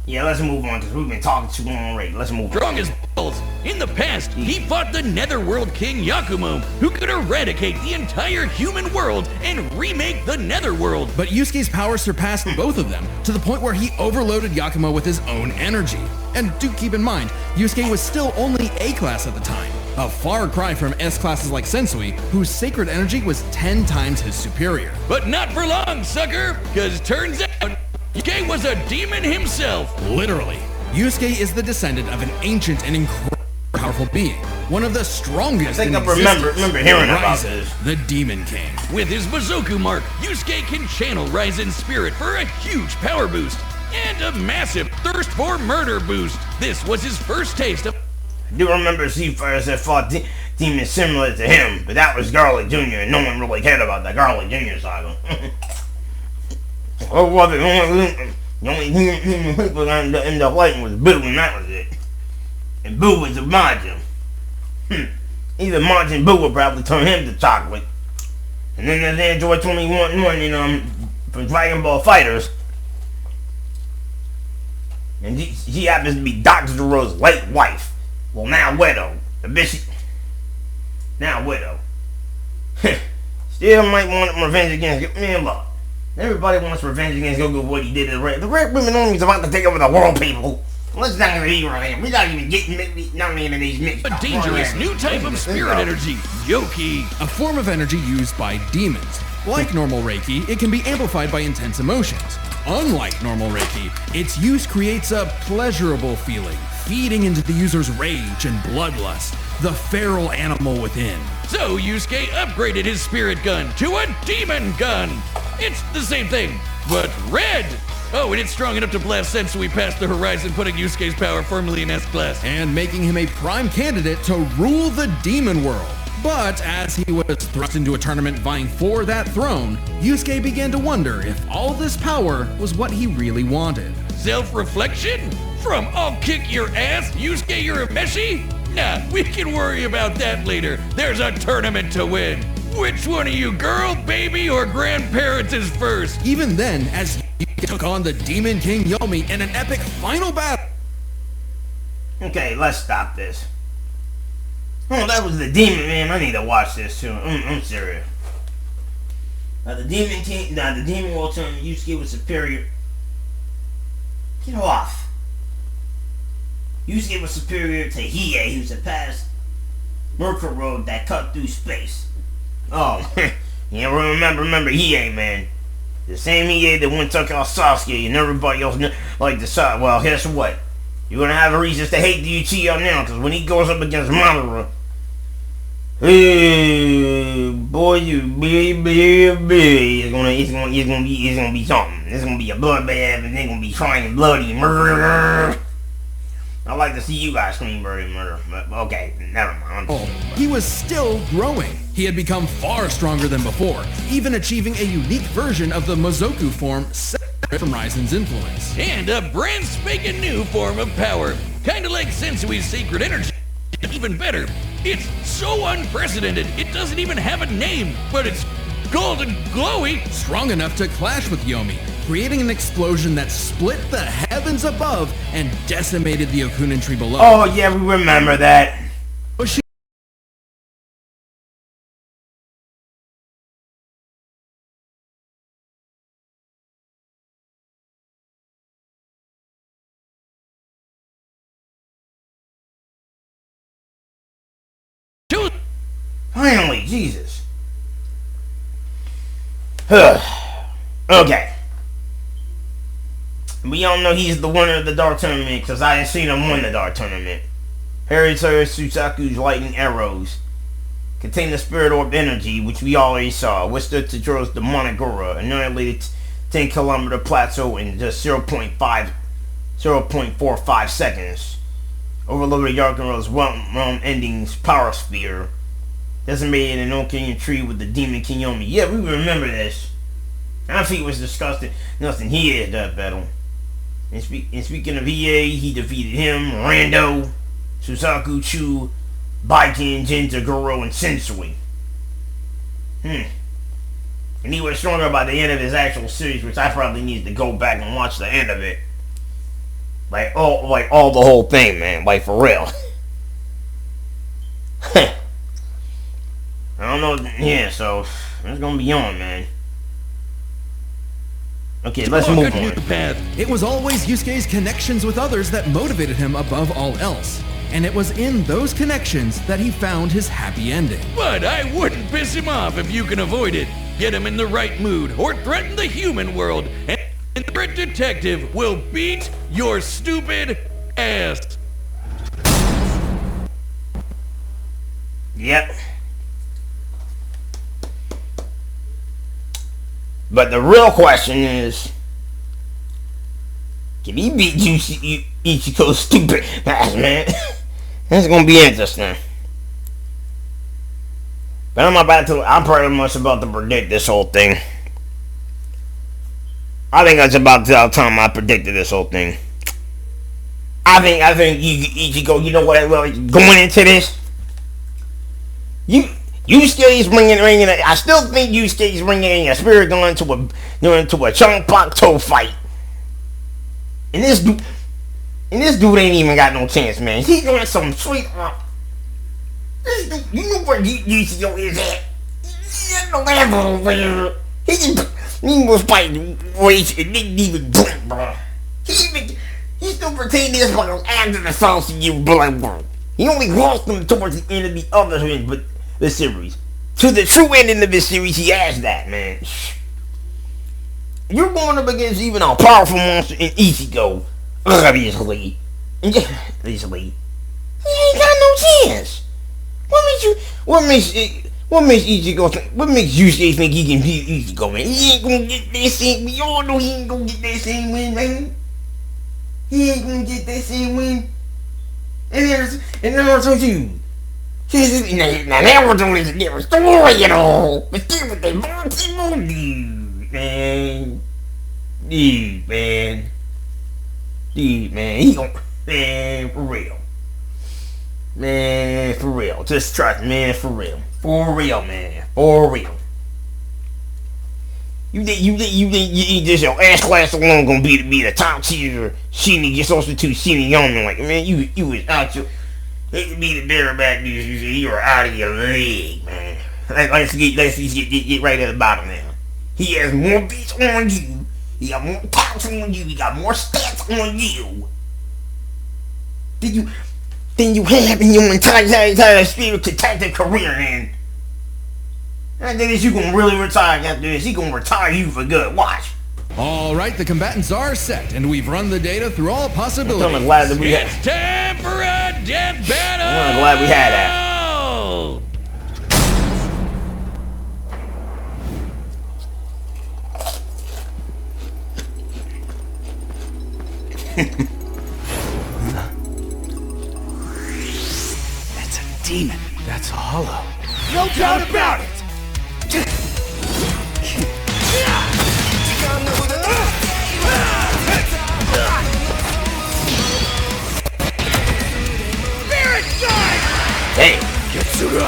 Yeah, let's move on because we've been talking too long already. Let's move on. Strong as balls. In the past, he fought the Netherworld King Yakumo, who could eradicate the entire human world and remake the Netherworld. But Yusuke's power surpassed both of them to the point where he overloaded Yakumo with his own energy. And do keep in mind, Yusuke was still only A-class at the time. a far cry from S-classes like Sensui, whose sacred energy was 10 times his superior. But not for long, sucker, because turns out Yusuke was a demon himself. Literally. Yusuke is the descendant of an ancient and incredibly powerful being, one of the strongest in existence. I remember hearing about this. The Demon King. With his Mizoku mark, Yusuke can channel Raizen's spirit for a huge power boost and a massive thirst for murder boost. This was his first taste of... I do remember Z-Fires that fought demons similar to him, but that was Garlic Jr. and no one really cared about the Garlic Jr. saga. Oh, well, the only human people that ended up fighting was Boo, and that was it. And Boo was a Majin. Either Majin and Boo would probably turn him to chocolate. And then there's Android 21 from Dragon Ball Fighters. And she happens to be Dr. Zero's late wife. Well, now widow. The bitch. Now widow. Still might want revenge against... Man, look. Everybody wants revenge against Goku for what he did to the Red. The Red Women Army is about to take over the world, people. Let's not even be right here. We're not even getting not even these mixed. A dangerous new type of spirit energy, Yoki. A form of energy used by demons. Like normal Reiki, it can be amplified by intense emotions. Unlike normal Reiki, its use creates a pleasurable feeling, feeding into the user's rage and bloodlust, the feral animal within. So Yusuke upgraded his spirit gun to a demon gun. It's the same thing, but red. Oh, and it's strong enough to blast Sensui past the horizon, putting Yusuke's power firmly in S-class. And making him a prime candidate to rule the demon world. But as he was thrust into a tournament vying for that throne, Yusuke began to wonder if all this power was what he really wanted. Self-reflection? From "I'll kick your ass, Yusuke Urameshi"? Nah, we can worry about that later. There's a tournament to win. Which one of you, girl, baby, or grandparents is first? Even then, as Yusuke took on the Demon King Yomi in an epic final battle. Okay, let's stop this. Oh, that was the Demon, man. I need to watch this too. I'm serious. The Demon King, the Demon World Tournament, Yusuke was superior. Get off. Yusuke was superior to Hiei, who surpassed Mercury Road that cut through space. Oh, yeah, remember Hiei, man. The same Hiei that went took out Sasuke and everybody else like the side. Well, guess what? You're gonna have reasons to hate the Ichigo now, because when he goes up against Madara, hey, boy, you baby, it's gonna be something. It's gonna be a bloodbath, and they're gonna be trying bloody murder. I like to see you guys scream bloody murder, but okay, never mind. He was still growing. He had become far stronger than before, even achieving a unique version of the Mizoku form separate from Raizen's influence. And a brand spanking new form of power, kinda like Sensui's sacred energy. Even better, it's so unprecedented, it doesn't even have a name, but it's golden glowy. Strong enough to clash with Yomi, creating an explosion that split the heavens above and decimated the Okunin tree below. Oh yeah, we remember that. Finally, Jesus. Okay. We all know he's the winner of the Dark Tournament because I ain't seen him win the Dark Tournament. Harriet Susaku's lightning arrows contain the Spirit Orb energy, which we already saw. Withstood Tajiro's demonic aura, annihilated 10-kilometer plateau in just 0.45 seconds. Overloaded Yarkaro's realm-ending power sphere. Decimated an Okayan tree with the Demon King Yomi. Yeah, we remember this. I think it was disgusting. Nothing he had that battle. And speaking of EA, he defeated him, Rando, Susaku, Chu, Baiken, Jinta, Goro, and Sensui. And he was stronger by the end of his actual series, which I probably need to go back and watch the end of it. Like all the whole thing, man. Like for real. I don't know. Yeah, so it's gonna be on, man. Okay, let's move on. It was always Yusuke's connections with others that motivated him above all else. and it was in those connections that he found his happy ending. But I wouldn't piss him off if you can avoid it. Get him in the right mood or threaten the human world, and the Secret Detective will beat your stupid ass. Yep. But the real question is, can he beat Ichigo's stupid ass, man? That's gonna be interesting. But I'm pretty much about to predict this whole thing. I think that's about the time I predicted this whole thing. I think Ichigo, you know what, going into this, Yusuke is bringing. I still think Yusuke is bringing a spirit gun into a Chonpak fight. And this dude ain't even got no chance, man. He's doing some sweet. This dude, you know where Yusuke is at? He's at the level over here. He was fighting race and didn't even drink, bro. He still retained his bro after the sauce of you, bro. He only lost them towards the end of the other end, but the series. To the true ending of this series, he has that, man. You're going up against even a powerful monster in Ichigo, obviously. He ain't got no chance. What makes Yusuke think he can beat Ichigo, man? He ain't gonna get that same. We all know he ain't gonna get that same win, man. He ain't gonna get that same win. And then also you. Now that was only a different story, you know. But see what they want to do, man. Dude, man. He gon' man, for real. Man, for real. Just trust me, man, for real. For real, man. For real. You think just your ass class alone gonna be the top tier Shinigami, you're supposed to Shinigami, like, man, you was out your, hate to be the bareback dude, you were out of your league, man. Let's get right at the bottom now. He has more beats on you, he got more pounds on you, he got more stats on you than you have in your entire spirit detective career, man. After this, you gonna really retire after this. He gonna retire you for good. Watch. All right, the combatants are set, and we've run the data through all possibilities. I'm glad that it's time for a death battle! I'm glad we had that. That's a demon. That's a hollow. No doubt about it! Hey! Getsuga!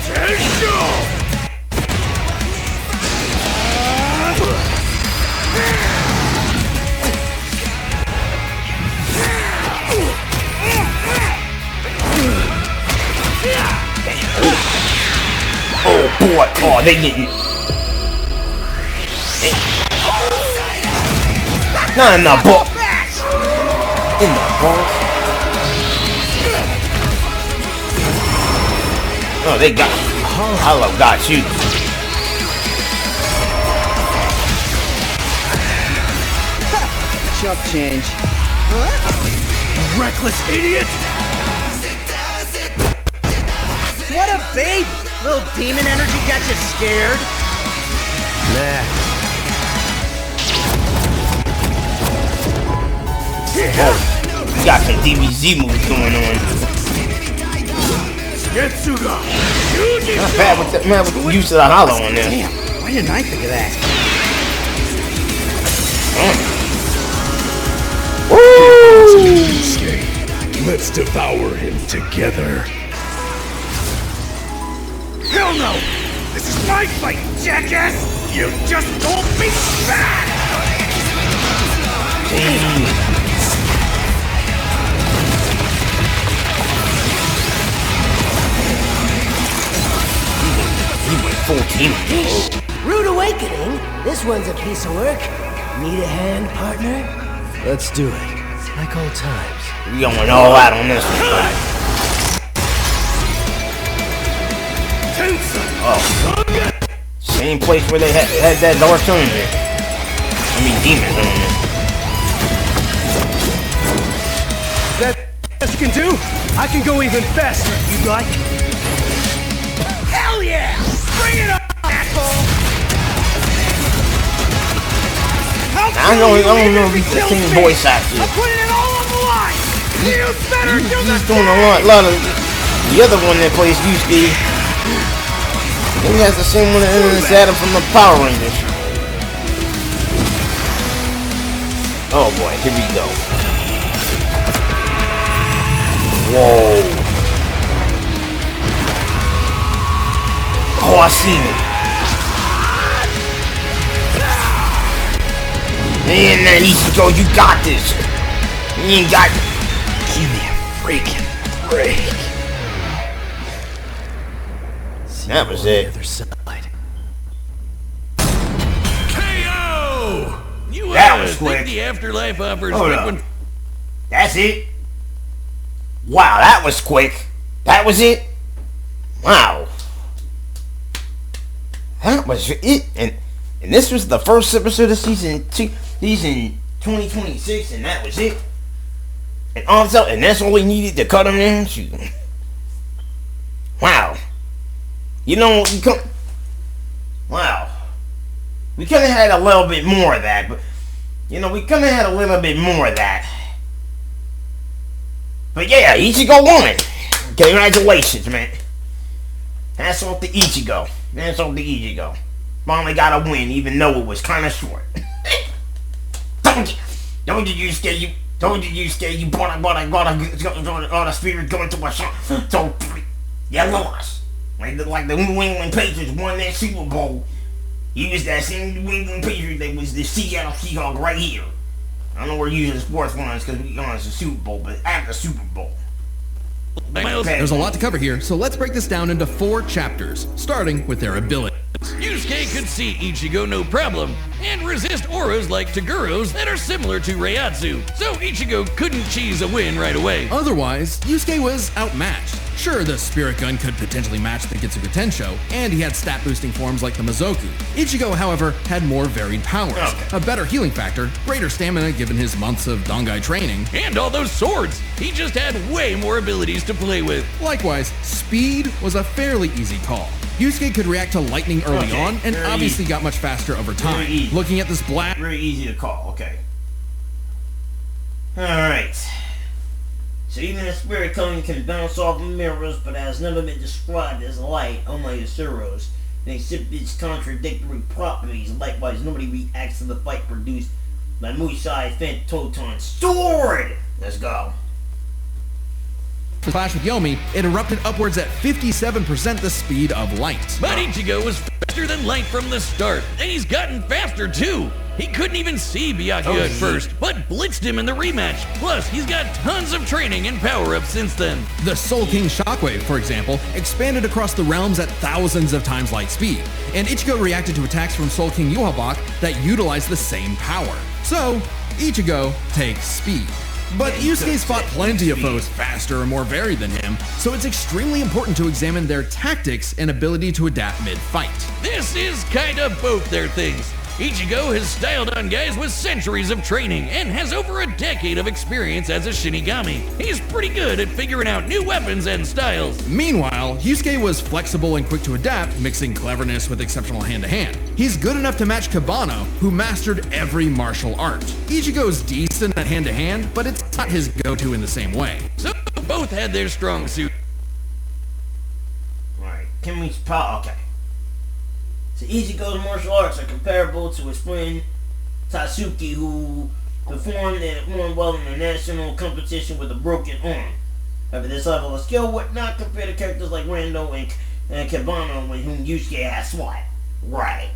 Tensho! Oh boy! Oh, they getting. Not in the book. In the book. Oh, they got. Hello, got you. Chump change. Reckless idiot! What a baby! Little demon energy got you scared? Nah. Oh, you got some DBZ moves going on. Getsuga! Not bad with the use of the hollow on there. Damn, why didn't I think of that? Let's devour him together. Hell no! This is my fight, jackass! You just told me back! He went full team. Rude awakening. This one's a piece of work. Need a hand, partner? Let's do it. Like old times. We going all out on this one, buddy. Same place where they had that dark sun in there. I mean, demons on there. That best you can do? I can go even faster if you'd like. Hell yeah! Bring it on, asshole! I don't know if he's the same voice actor. I'm putting it all on the line! You better do He's doing a lot of the other one that plays Yusuke. He has the same one as Adam from the Power Rangers. Oh boy, here we go. Whoa. Oh, I seen it. Man, that Ichigo, you got this. You ain't got... Give me a freaking break. That was it. The other side. KO! You That was quick. think the afterlife offers Hold up. frequent... That's it? Wow, that was quick. That was it? Wow. That was it. And this was the first episode of season 2026, and that was it. And also, and that's all we needed to cut him down. Shoot. Wow. You know, wow. We could have had a little bit more of that, but you know, we could have had a little bit more of that. But yeah, Ichigo won. Congratulations, man. That's off the Ichigo. That's off the Ichigo. Finally got a win, even though it was kind of short. Don't you scare you brought a spirit going to a shot. So you lost. Like the New England Patriots won that Super Bowl. He was that same New England Patriot that was the Seattle Seahawks right here. I don't know we're using the sports ones because we on the Super Bowl, but at the Super Bowl. There's a lot to cover here, so let's break this down into 4 chapters, starting with their ability. Yusuke could see Ichigo no problem, and resist auras like Togoro's that are similar to Reiatsu, so Ichigo couldn't cheese a win right away. Otherwise, Yusuke was outmatched. Sure, the Spirit Gun could potentially match the Getsuga Tensho, and he had stat-boosting forms like the Mizoku. Ichigo, however, had more varied powers, a better healing factor, greater stamina given his months of Dangai training, and all those swords! He just had way more abilities to play with. Likewise, speed was a fairly easy call. Yusuke could react to lightning early on, and obviously got much faster over time. Looking at this black... Very easy to call, okay. Alright. So even a spirit cone can bounce off mirrors, but has never been described as light, unlike Asuro's. And except its contradictory properties, likewise nobody reacts to the fight produced by Musai Fentoton's sword! Let's go. The clash with Yomi, it erupted upwards at 57% the speed of light. But Ichigo was faster than light from the start, and he's gotten faster too. He couldn't even see Byakuya at first, but blitzed him in the rematch. Plus, he's got tons of training and power-ups since then. The Soul King Shockwave, for example, expanded across the realms at thousands of times light speed, and Ichigo reacted to attacks from Soul King Yuhabak that utilized the same power. So, Ichigo takes speed. But Yusuke's fought plenty of foes faster and more varied than him, so it's extremely important to examine their tactics and ability to adapt mid-fight. This is kinda both their things. Ichigo has styled on guys with centuries of training and has over a decade of experience as a Shinigami. He's pretty good at figuring out new weapons and styles. Meanwhile, Yusuke was flexible and quick to adapt, mixing cleverness with exceptional hand-to-hand. He's good enough to match Kabano, who mastered every martial art. Ichigo's decent at hand-to-hand, but it's not his go-to in the same way. So both had their strong suit. Alright, Kimi's power, okay. So Ichigo's martial arts are comparable to his friend Tatsuki, who performed and won well in the national competition with a broken arm. However, this level of skill would not compare to characters like Rando and Kabano, with whom Yusuke has fought. Right.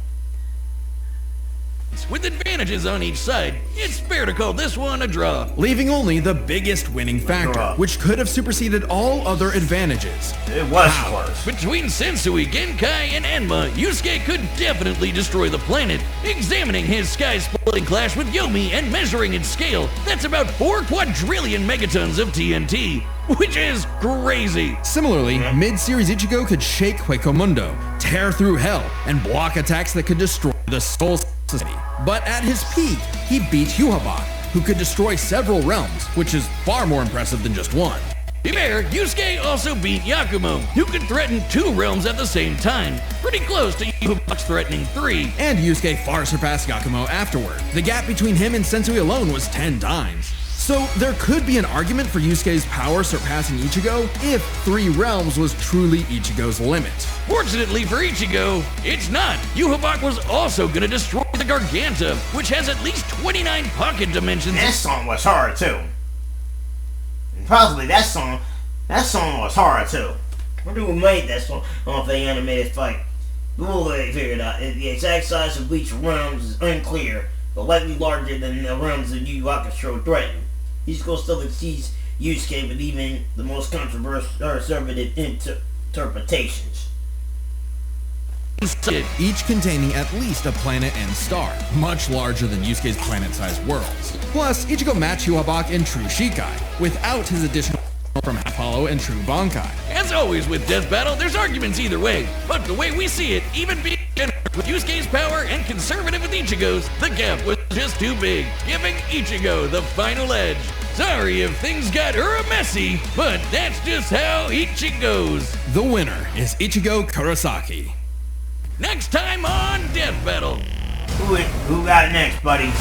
With advantages on each side, it's fair to call this one a draw. Leaving only the biggest winning factor, which could have superseded all other advantages. It was close. Between Sensui, Genkai, and Enma, Yusuke could definitely destroy the planet. Examining his sky-splitting clash with Yomi and measuring its scale, that's about 4 quadrillion megatons of TNT, which is crazy. Similarly, mid-series Ichigo could shake Huecomundo, tear through hell and block attacks that could destroy the Soul Society. But at his peak, he beat Yuhabak, who could destroy several realms, which is far more impressive than just one. To be fair, Yusuke also beat Yakumo, who could threaten 2 realms at the same time, pretty close to Yuhabak's threatening 3. And Yusuke far surpassed Yakumo afterward. The gap between him and Sensui alone was 10 times. So there could be an argument for Yusuke's power surpassing Ichigo if 3 realms was truly Ichigo's limit. Fortunately for Ichigo, it's not. Yuhabak was also gonna destroy the Garganta, which has at least 29 pocket dimensions. That song was hard too. And possibly that song was hard too. I wonder who made that song off the animated fight. We'll figure it out. The exact size of each realms is unclear, but likely larger than the realms that Yu Yu Hakusho threatened. Ichigo still exceeds Yusuke with even the most conservative interpretations. Each containing at least a planet and star, much larger than Yusuke's planet-sized worlds. Plus, Ichigo matched Yuhabak in True Shikai, without his additional from Half Hollow and True Bankai. As always with Death Battle, there's arguments either way, but the way we see it, even being generous with Yusuke's power and conservative with Ichigo's, the gap was just too big, giving Ichigo the final edge. Sorry if things got messy, but that's just how Ichigo goes. The winner is Ichigo Kurosaki. Next time on Death Battle. Who got next, buddy?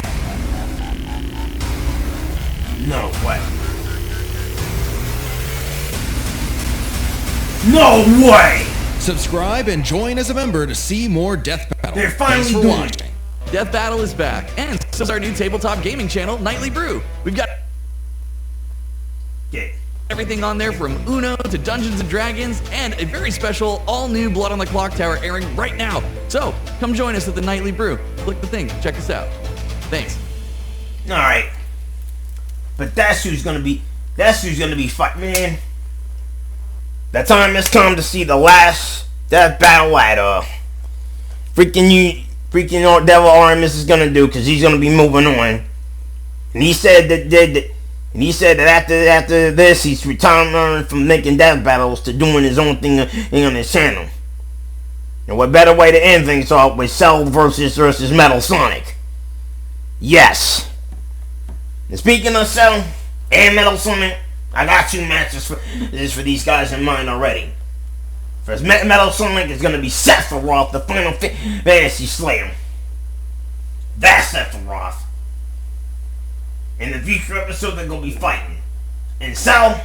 No way. No way! Subscribe and join as a member to see more Death Battle. They're finally Thanks for doing watching. it. Death Battle is back, and so is our new tabletop gaming channel, Nightly Brew. We've got everything on there from Uno to Dungeons and Dragons, and a very special all-new Blood on the Clock Tower airing right now. So, come join us at the Nightly Brew. Click the thing, check us out. Thanks. Alright. But that's who's gonna be fight, man. The time has come to see the last Death Battle at freaking Devil Artemis is gonna do, because he's gonna be moving on. And he said that after this, he's retiring from making Death Battles to doing his own thing on his channel. And what better way to end things off with Cell versus Metal Sonic? Yes. And speaking of Cell and Metal Sonic, I got 2 matches for these guys in mind already. First, Metal Sonic is going to be Sephiroth, the Final Fantasy Slayer. That's Sephiroth. In the future episode, they're going to be fighting. And Cell,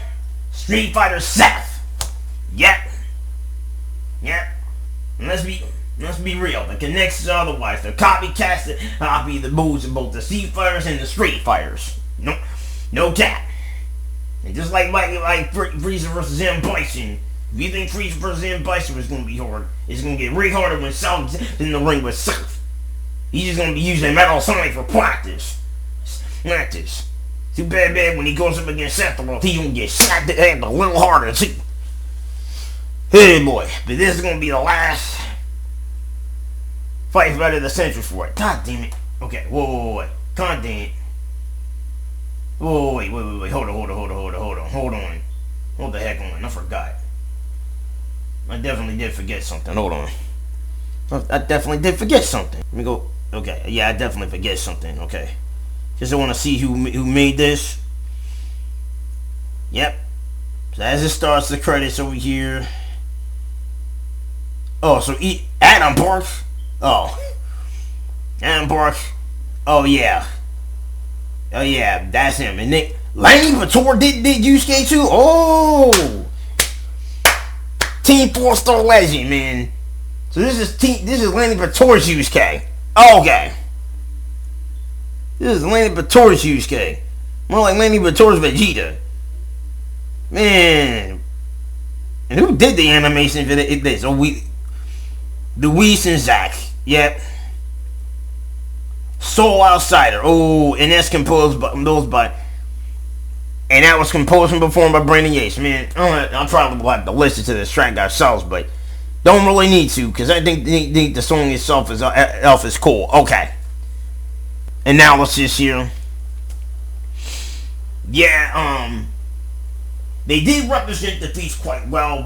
Street Fighter Seth. Yep. And let's be real. The connections are otherwise. They're copycats that copy the moves of both the Street Fighters and the Street Fighters. No cap. And just like Frieza versus M. Bison, if you think Frieza versus M. Bison was going to be hard, it's going to get way harder when Cell's in the ring with Seth. He's just going to be using Metal Sonic for practice. Too bad when he goes up against Sephiroth, he's going to get slapped at the head a little harder too. Hey boy, but this is going to be the last fight fight of the century for it. God damn it. Okay, whoa. God damn it. Whoa, wait. Hold on. Hold the heck on. I forgot. I definitely did forget something. Hold on. I definitely did forget something. Let me go. Okay, yeah, I definitely forget something. Okay. Just want to see who made this. Yep. So as it starts, the credits over here. Oh, so Adam Park. Oh. Adam Park. Oh, yeah, that's him. And Nick Lanny Pator did Yusuke too. Oh, Team 4-star legend, man. So this is Lanny Pator's Yusuke. Okay, this is Lanny Pator's Yusuke. More like Lanny Pator's Vegeta. Man, and who did the animation for this? Oh, Luis and Zach. Yep. Soul Outsider. Oh, and that's composed by and that was composed and performed by Brandon Yates. Man, I'll probably have to listen to this track ourselves, but don't really need to, because I think the song itself is cool. Okay. And now let's just hear. Yeah, they did represent the piece quite well.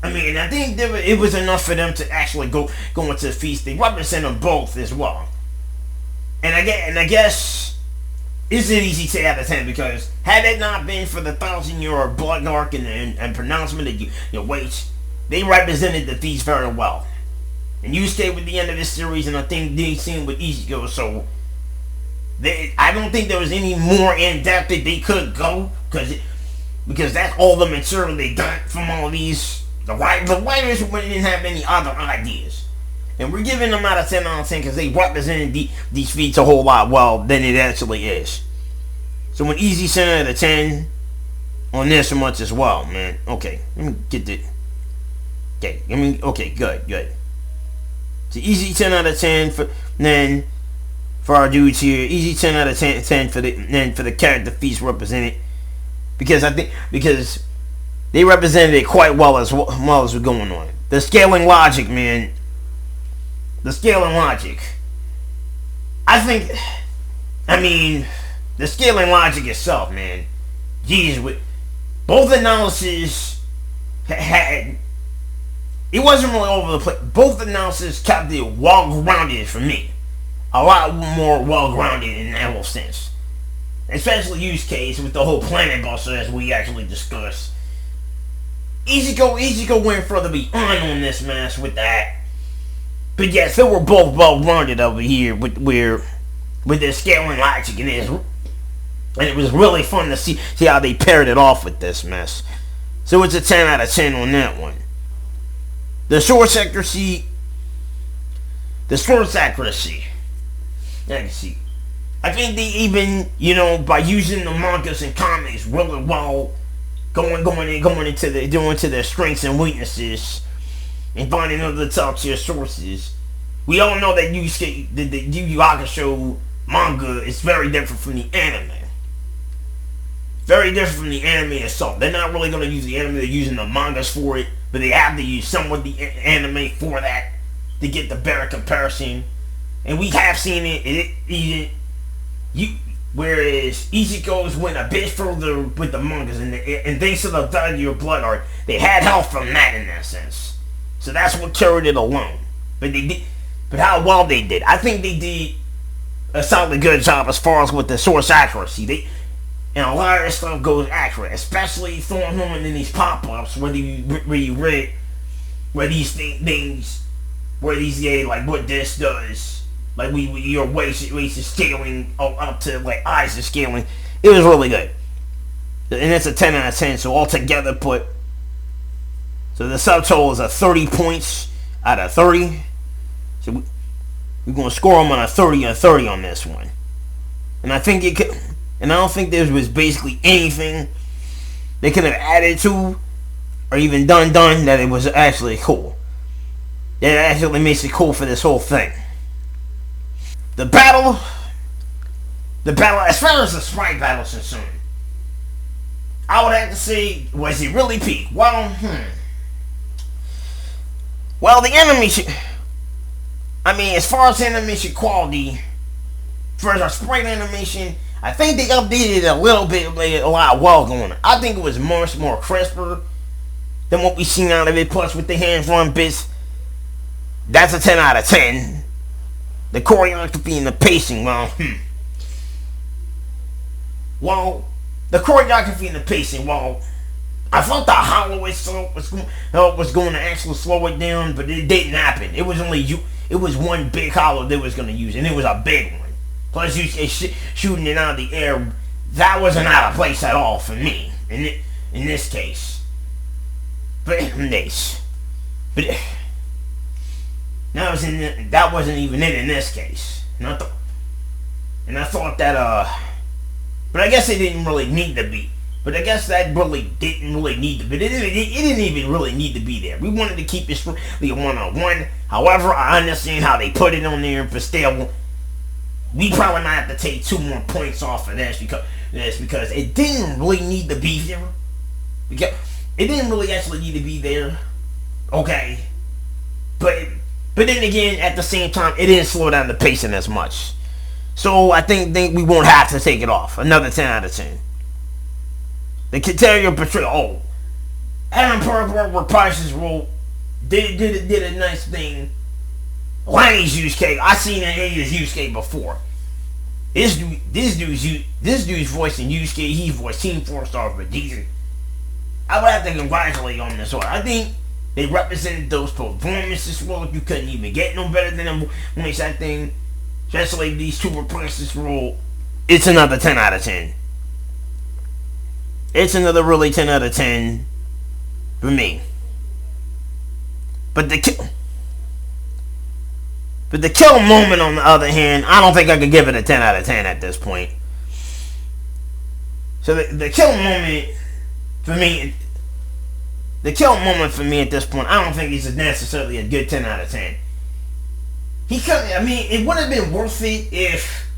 I mean, I think it was enough for them to actually go into the feast. They represent them both as well. And I guess it's an easy 10 out of 10 because had it not been for the 1,000-year blood arc and pronouncement of your weights, they represented the Thieves very well. And Yusuke with the end of this series, and I think they seen with Ichigo, so I don't think there was any more in depth that they could go because that's all the material they got from all these. The writers didn't have any other ideas, and we're giving them out of 10 because they represented these feats a whole lot well than it actually is. So an easy 10 out of 10 on this much as well, man. Okay, let me get it. Okay, good. It's easy 10 out of 10 for our dudes here. Easy 10 out of 10 for the character feats represented, because they represented it quite well as we're going on. The scaling logic, man. The scaling logic. The scaling logic itself, man. Jeez, with both analyses had. It wasn't really over the place. Both analyses kept it well-grounded for me. A lot more well-grounded in that whole sense. Especially use case with the whole planet buster as we actually discussed. Ichigo went further beyond this match with that. But yes, they were both well-grounded over here with their scaling logic and it was really fun to see how they paired it off with this mess. So it's a 10 out of 10 on that one. The source accuracy. Let's see. I think they even, by using the mangas and comics really well, going into their strengths and weaknesses, and finding other top tier sources. We all know that the Yu Yu Hakusho manga is very different from the anime. Very different from the anime itself. They're not really going to use the anime, they're using the mangas for it, but they have to use some of the anime for that to get the better comparison. And we have seen whereas Ichigo's went a bit further with the mangas, and thanks to the value of blood art, they had help from that in that sense. So that's what carried it alone. But how well they did, I think they did a solid good job as far as with the source accuracy. And a lot of this stuff goes accurate, especially throwing them in these pop-ups where you read where these things, like what this does, like your waist is scaling up to like eyes is scaling. It was really good, and it's a 10 out of 10. So altogether so the subtotal is a 30 points out of 30. So we're gonna score them on a 30 and 30 on this one, and I think it could. And I don't think there was basically anything they could have added to or even done that it was actually cool. That actually makes it cool for this whole thing. The battle, as far as the sprite battle is concerned, I would have to say, was it really peak? Well, the animation, as far as animation quality, for our sprite animation, I think they updated it a little bit, a lot well going on. I think it was much more crisper than what we've seen out of it. Plus, with the hands-run bits, that's a 10 out of 10. The choreography and the pacing, the choreography and the pacing, I thought the hollow itself was going to actually slow it down, but it didn't happen. It was one big hollow they was going to use, and it was a big one. Plus, shooting it out of the air, that wasn't out of place at all for me in this case. But that wasn't even it in this case. And I thought that but I guess it didn't really need to be. But I guess that really didn't really need to be. It didn't even really need to be there. We wanted to keep it strictly a one-on-one. However, I understand how they put it on there, but still, we probably might have to take 2 more points off of this because it didn't really need to be there. Because it didn't really actually need to be there. Okay. But then again, at the same time, it didn't slow down the pacing as much. So I think we won't have to take it off. Another 10 out of 10. The Kateria portrayal. Adam Parker reprises role. Did a nice thing. Lanny's Yusuke. I seen his Yusuke before. This dude's voicing Yusuke. He voiced Team 4 Stars, but decent. I would have to congratulate on this one. I think they represented those performances well. You couldn't even get no better than them voice acting. Especially these two reprises role. It's another 10 out of 10. It's another really 10 out of 10 for me. But the kill moment, on the other hand, I don't think I could give it a 10 out of 10 at this point. So the kill moment for me, at this point, I don't think he's necessarily a good 10 out of 10. It would have been worth it if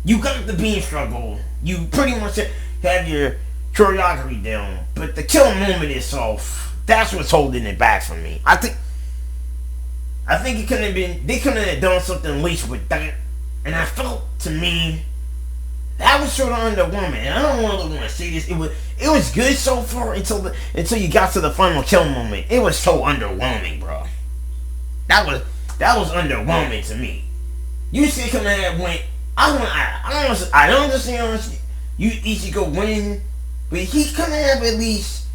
you got the beam struggle. You pretty much have your choreography down, but the kill moment itself, that's what's holding it back for me. I think it could have been, they could have done something at least with that, and I felt, to me, that was sort of underwhelming. And I don't really want to say this. It was good so far until you got to the final kill moment. It was so underwhelming, bro. That was underwhelming to me. You see, come ahead went. I don't understand you Ichigo winning, but he could have at least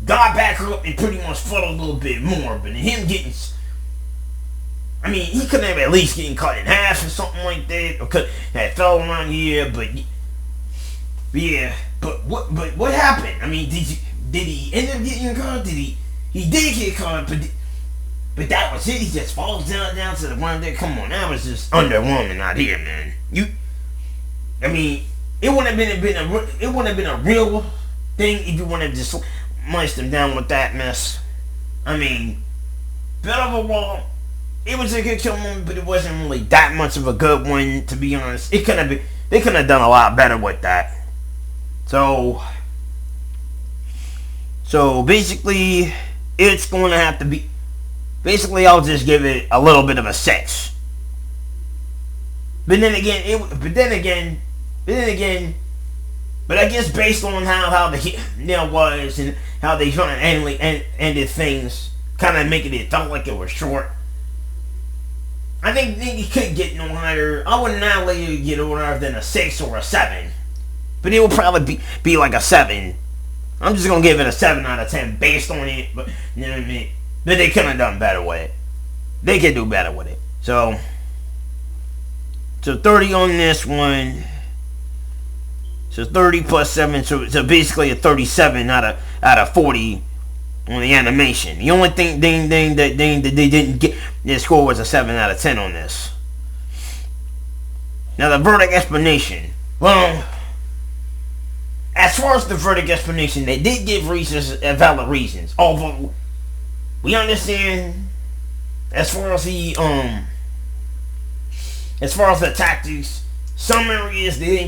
got back up and pretty much fought a little bit more. But him getting, he couldn't have at least getting cut in half or something like that, or could have fell around here. But what happened? Did he end up getting caught? He did get caught, but that was it. He just falls down to the one there. Come on, that was just underwhelming out here, man. It wouldn't have been a real thing if you wouldn't have just sliced him down with that mess. But overall, it was a good kill moment, but it wasn't really that much of a good one, to be honest. They could have done a lot better with that. So basically, it's going to have to be. Basically, I'll just give it a little bit of a 6. But I guess based on how the nail was and how they trying to ended things, kind of making it felt like it was short. I think you could get no higher. I would not let you get no higher than a 6 or a 7. But it will probably be like a 7. I'm just gonna give it a 7 out of 10 based on it. But you know what I mean. But they could have done better with it. They could do better with it. So 30 on this one. So 30 plus 7. So basically a 37 out of 40 on the animation. The only thing that they didn't get, their score was a 7 out of 10 on this. Now the verdict explanation. Well, as far as the verdict explanation, they did give reasons, valid reasons. Although we understand, as far as the tactics, some areas they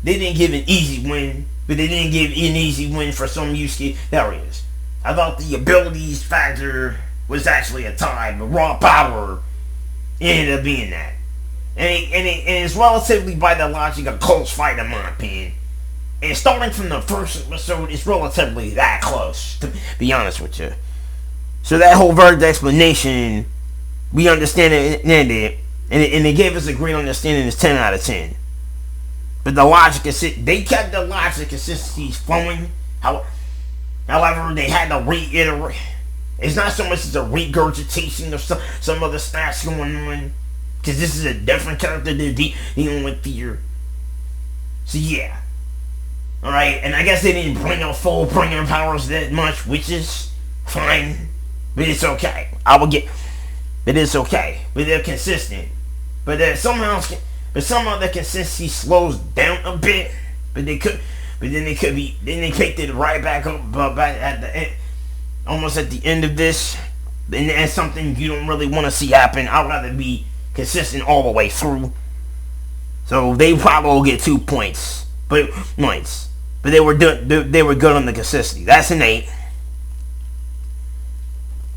didn't give an easy win, but they didn't give an easy win for some Yusuke areas. I thought the abilities factor was actually a tie, but raw power ended up being that, and it's relatively by the logic of close fight in my opinion. And starting from the first episode, it's relatively that close, to be honest with you. So that whole verdict explanation, we understand it, and it gave us a great understanding. It's 10 out of 10. But the logic is, they kept the logic consistencies flowing. However, they had to reiterate. It's not so much as a regurgitation of some other stats going on, because this is a different character they're dealing with here. So yeah. Alright, and I guess they didn't bring out full bringer powers that much, which is fine. But it's okay. But it's okay. But they're consistent. But somehow the consistency slows down a bit. But they picked it right back up back at the end, almost at the end of this. And that's something you don't really want to see happen. I'd rather be consistent all the way through. So they probably will get 2 points. But they were good on the consistency. That's an 8.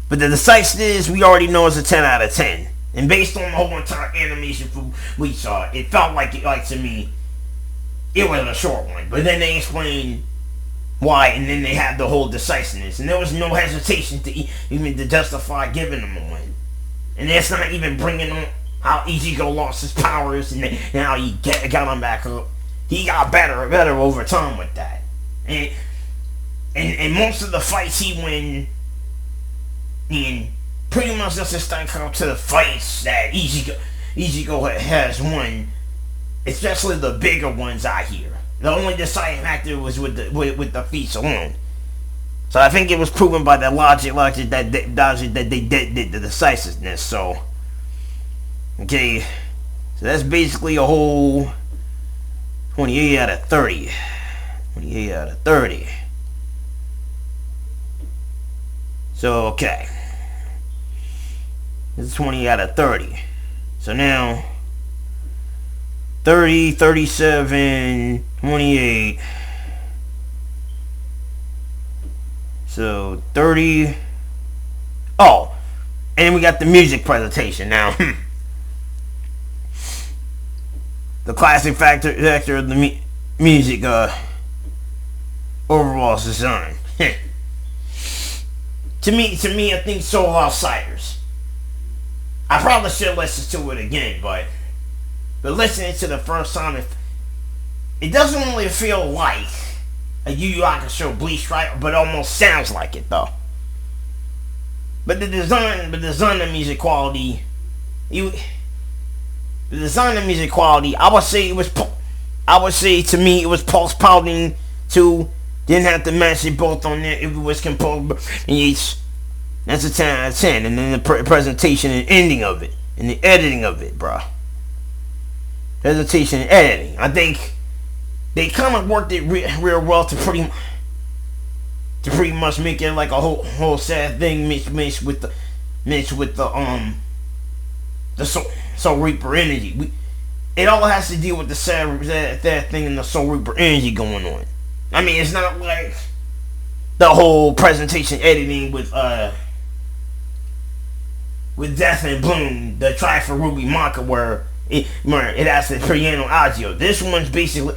But the decisiveness we already know is a 10 out of 10. And based on the whole entire animation we saw, it felt like to me, it was a short one. But then they explained why, and then they have the whole decisiveness, and there was no hesitation to even to justify giving them a win. And that's not even bringing on how Ichigo lost his powers and how he got him back up. He got better and better over time with that. And most of the fights he win, and pretty much just to stack up to the fights that Ichigo has won, especially the bigger ones out here. The only deciding factor was with the feats alone. So I think it was proven by the logic that they did the decisiveness. So, okay, so that's basically a whole 28 out of 30. 28 out of 30. So, okay. This is 20 out of 30. So now, 30, 37, 28. So, 30. Oh, and we got the music presentation now. The classic factor of the music overall design. To me, I think Soul Outsiders. I probably should listen to it again, but listening to the first time, it doesn't really feel like a Yu Yu Hakusho Bleach, right? But it almost sounds like it though. But the design of music quality, I would say to me it was pulse pounding too. Didn't have to match it both on there. It was composed in each. That's a 10 out of 10. And then the presentation and ending of it. And the editing of it, bro. Presentation and editing. I think they kind of worked it real well to pretty much make it like a whole sad thing mixed with the Soul Reaper energy. It all has to deal with the sad thing and the Soul Reaper energy going on. I mean, it's not like the whole presentation editing with Death and Bloom, the track for Ruby Maka, where it has the piano audio. This one's basically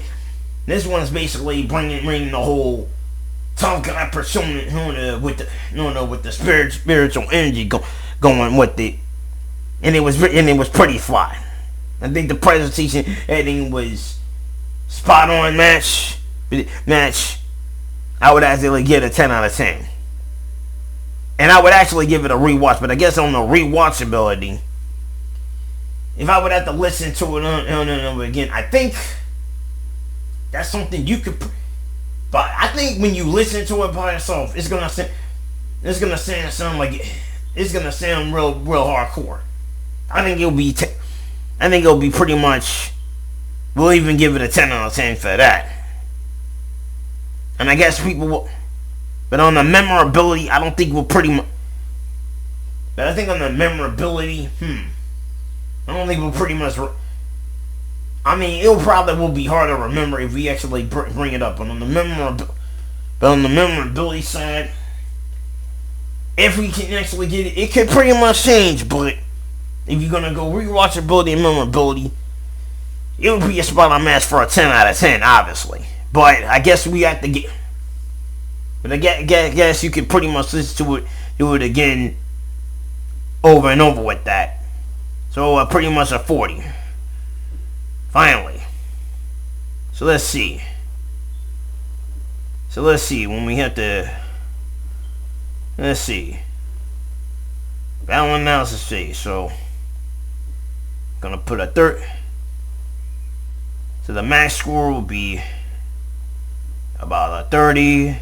bringing the whole tough guy persona with the spiritual energy going with it, and it was pretty fly. I think the presentation editing was spot on match. I would actually give it a 10 out of 10. And I would actually give it a rewatch, but I guess on the rewatchability, if I would have to listen to it on and over again, I think that's something you could. But I think when you listen to it by yourself, it's gonna sound real hardcore. I think it'll be pretty much. We'll even give it a 10 out of 10 for that. And I guess people will. But on the memorability, I don't think we'll pretty much. But I think on the memorability, I don't think we'll pretty much. I mean, it probably will be hard to remember if we actually bring it up. But on the memorability side, if we can actually get it, it could pretty much change. But if you're gonna go rewatchability and memorability, it would be a spot on match for a 10 out of 10, obviously. But I guess we have to get. But I guess you could pretty much listen to it, do it again, over and over with that. So pretty much a 40. Finally. So let's see. When we have to. Let's see. Battle analysis phase. So gonna put a third. So the max score will be about a 30.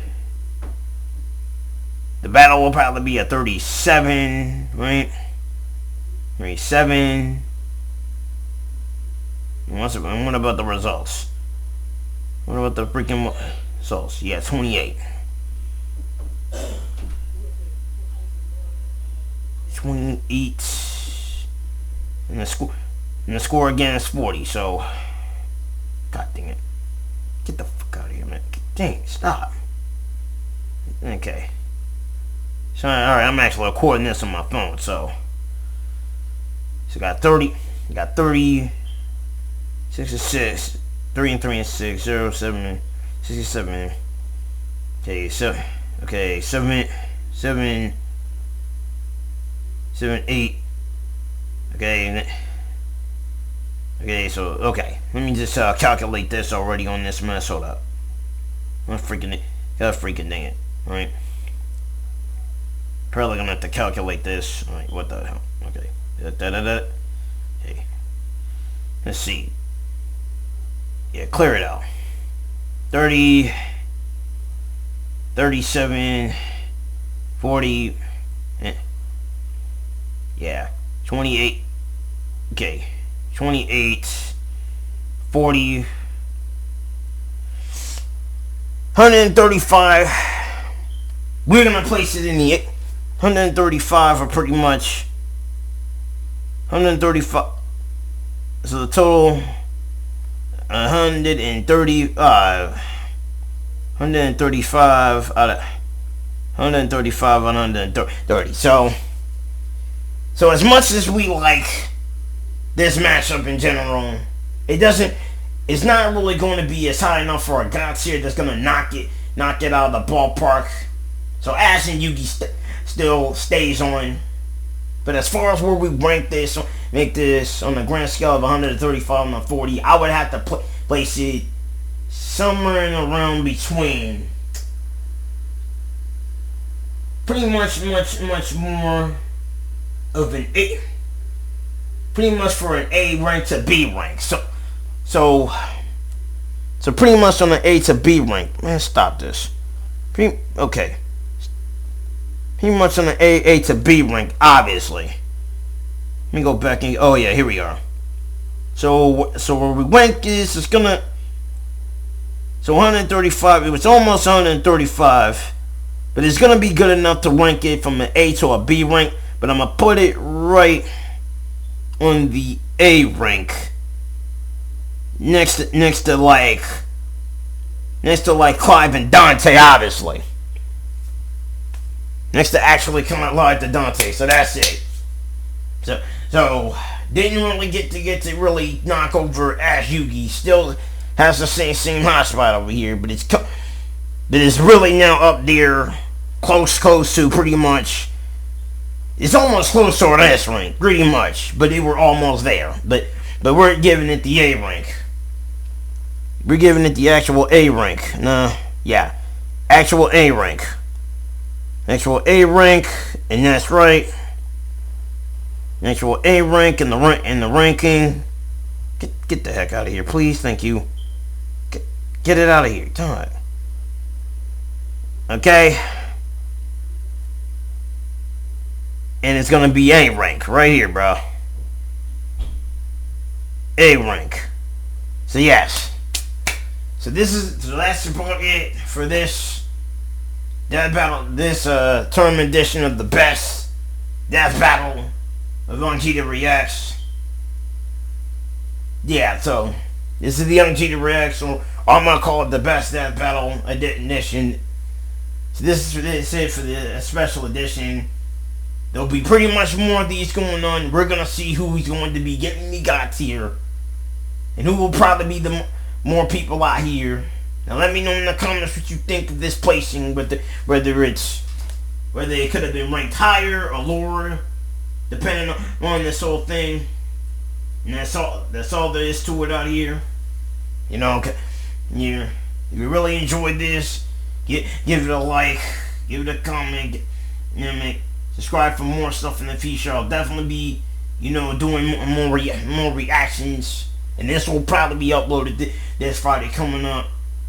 The battle will probably be a 37, right? 37. And what about the results? What about the freaking results? Yeah, 28. 28. And the score again is 40, so God dang it. Get the fuck out of here, man. Dang, stop. Okay. So, alright, I'm actually recording this on my phone, so got 30, 66, 3 and 3 and 6, 0, 7, 67, Okay, so okay, 7, 8. Okay, so okay. Let me just calculate this already on this mess. Hold up. God freaking dang it. Alright. Probably gonna have to calculate this. Alright, what the hell? Okay. Okay. Let's see. Yeah, clear it out. 30, 37, 40, yeah, 28, okay, 28, 40, 135, we're gonna place it in the 135 are pretty much 135, so the total 135 out of 135 on 130. So as much as we like this matchup in general, it's not really going to be as high enough for a God tier that's going to knock it out of the ballpark. So Ash and Yugi still stays on. But as far as where we rank this, make this on the grand scale of 135 and 40, I would have to place it somewhere in around between. Pretty much more of an A. Pretty much for an A rank to B rank. So pretty much on the A to B rank. Man, stop this. Okay. Pretty much on the A to B rank, obviously. Let me go back and... Oh, yeah, here we are. So where we rank this is gonna... So 135, it was almost 135. But it's gonna be good enough to rank it from an A to a B rank. But I'm gonna put it right on the A rank. Next to like Clive and Dante, obviously. Next to actually come out live to Dante, so that's it. So didn't really get to really knock over Ash Yugi. Still has the same hot spot over here, but it's really now up there, close to pretty much. It's almost close to our S rank, pretty much. But they were almost there. But we're giving it the A rank. We're giving it the actual A rank. Yeah, actual A rank. Actual A rank, and that's right. Actual A rank and the ranking. Get the heck out of here, please. Thank you. Get it out of here. God. Okay. And it's gonna be A rank right here, bro. A rank. So yes. So that's about it for this. Death Battle, this tournament edition of the best Death Battle of Young Cheetah Reacts. Yeah, so this is the Young Cheetah Reacts, or I'm gonna call it the best Death Battle edition. So this is it for the special edition. There'll be pretty much more of these going on. We're gonna see who's going to be getting the God tier, and who will probably be the more people out here. Now let me know in the comments what you think of this placing, whether it could have been ranked higher or lower, depending on this whole thing. And that's all there is to it out here. You know, if you really enjoyed this, give it a like, give it a comment, subscribe for more stuff in the future. I'll definitely be, doing more reactions, and this will probably be uploaded this Friday coming up.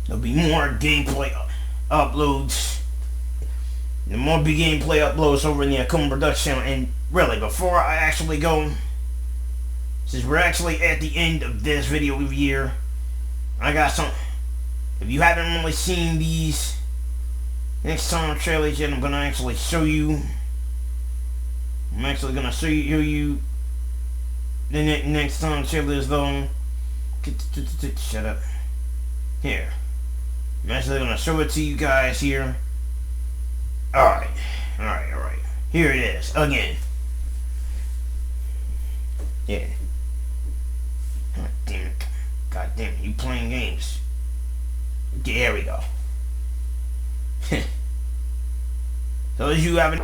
There'll be more gameplay uploads. The more gameplay uploads over in the Akuma production. And really, before I actually go, since we're actually at the end of this video here, I got some. If you haven't really seen these next time trailers yet, I'm gonna actually show you. I'm actually gonna show you the next time trailers though. Shut up. Here. I'm actually gonna show it to you guys here. Alright. Here it is. Again. Yeah. God damn it. You playing games. There we go. So as you have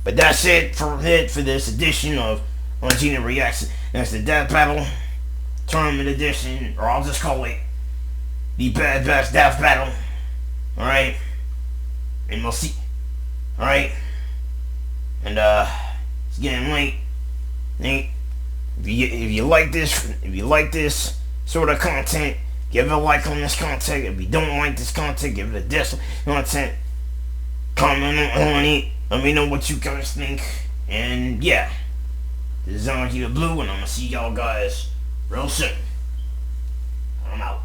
But that's it for this edition of Gina Reacts. That's the Death Battle Tournament Edition, or I'll just call it the Bad Batch Death Battle. Alright? And we'll see. Alright? And it's getting late. If you like this sort of content, give it a like on this content. If you don't like this content, give it a dislike content. Comment on it. Let me know what you guys think. And yeah, this is Gina Blue, and I'm gonna see y'all guys real soon. I'm out.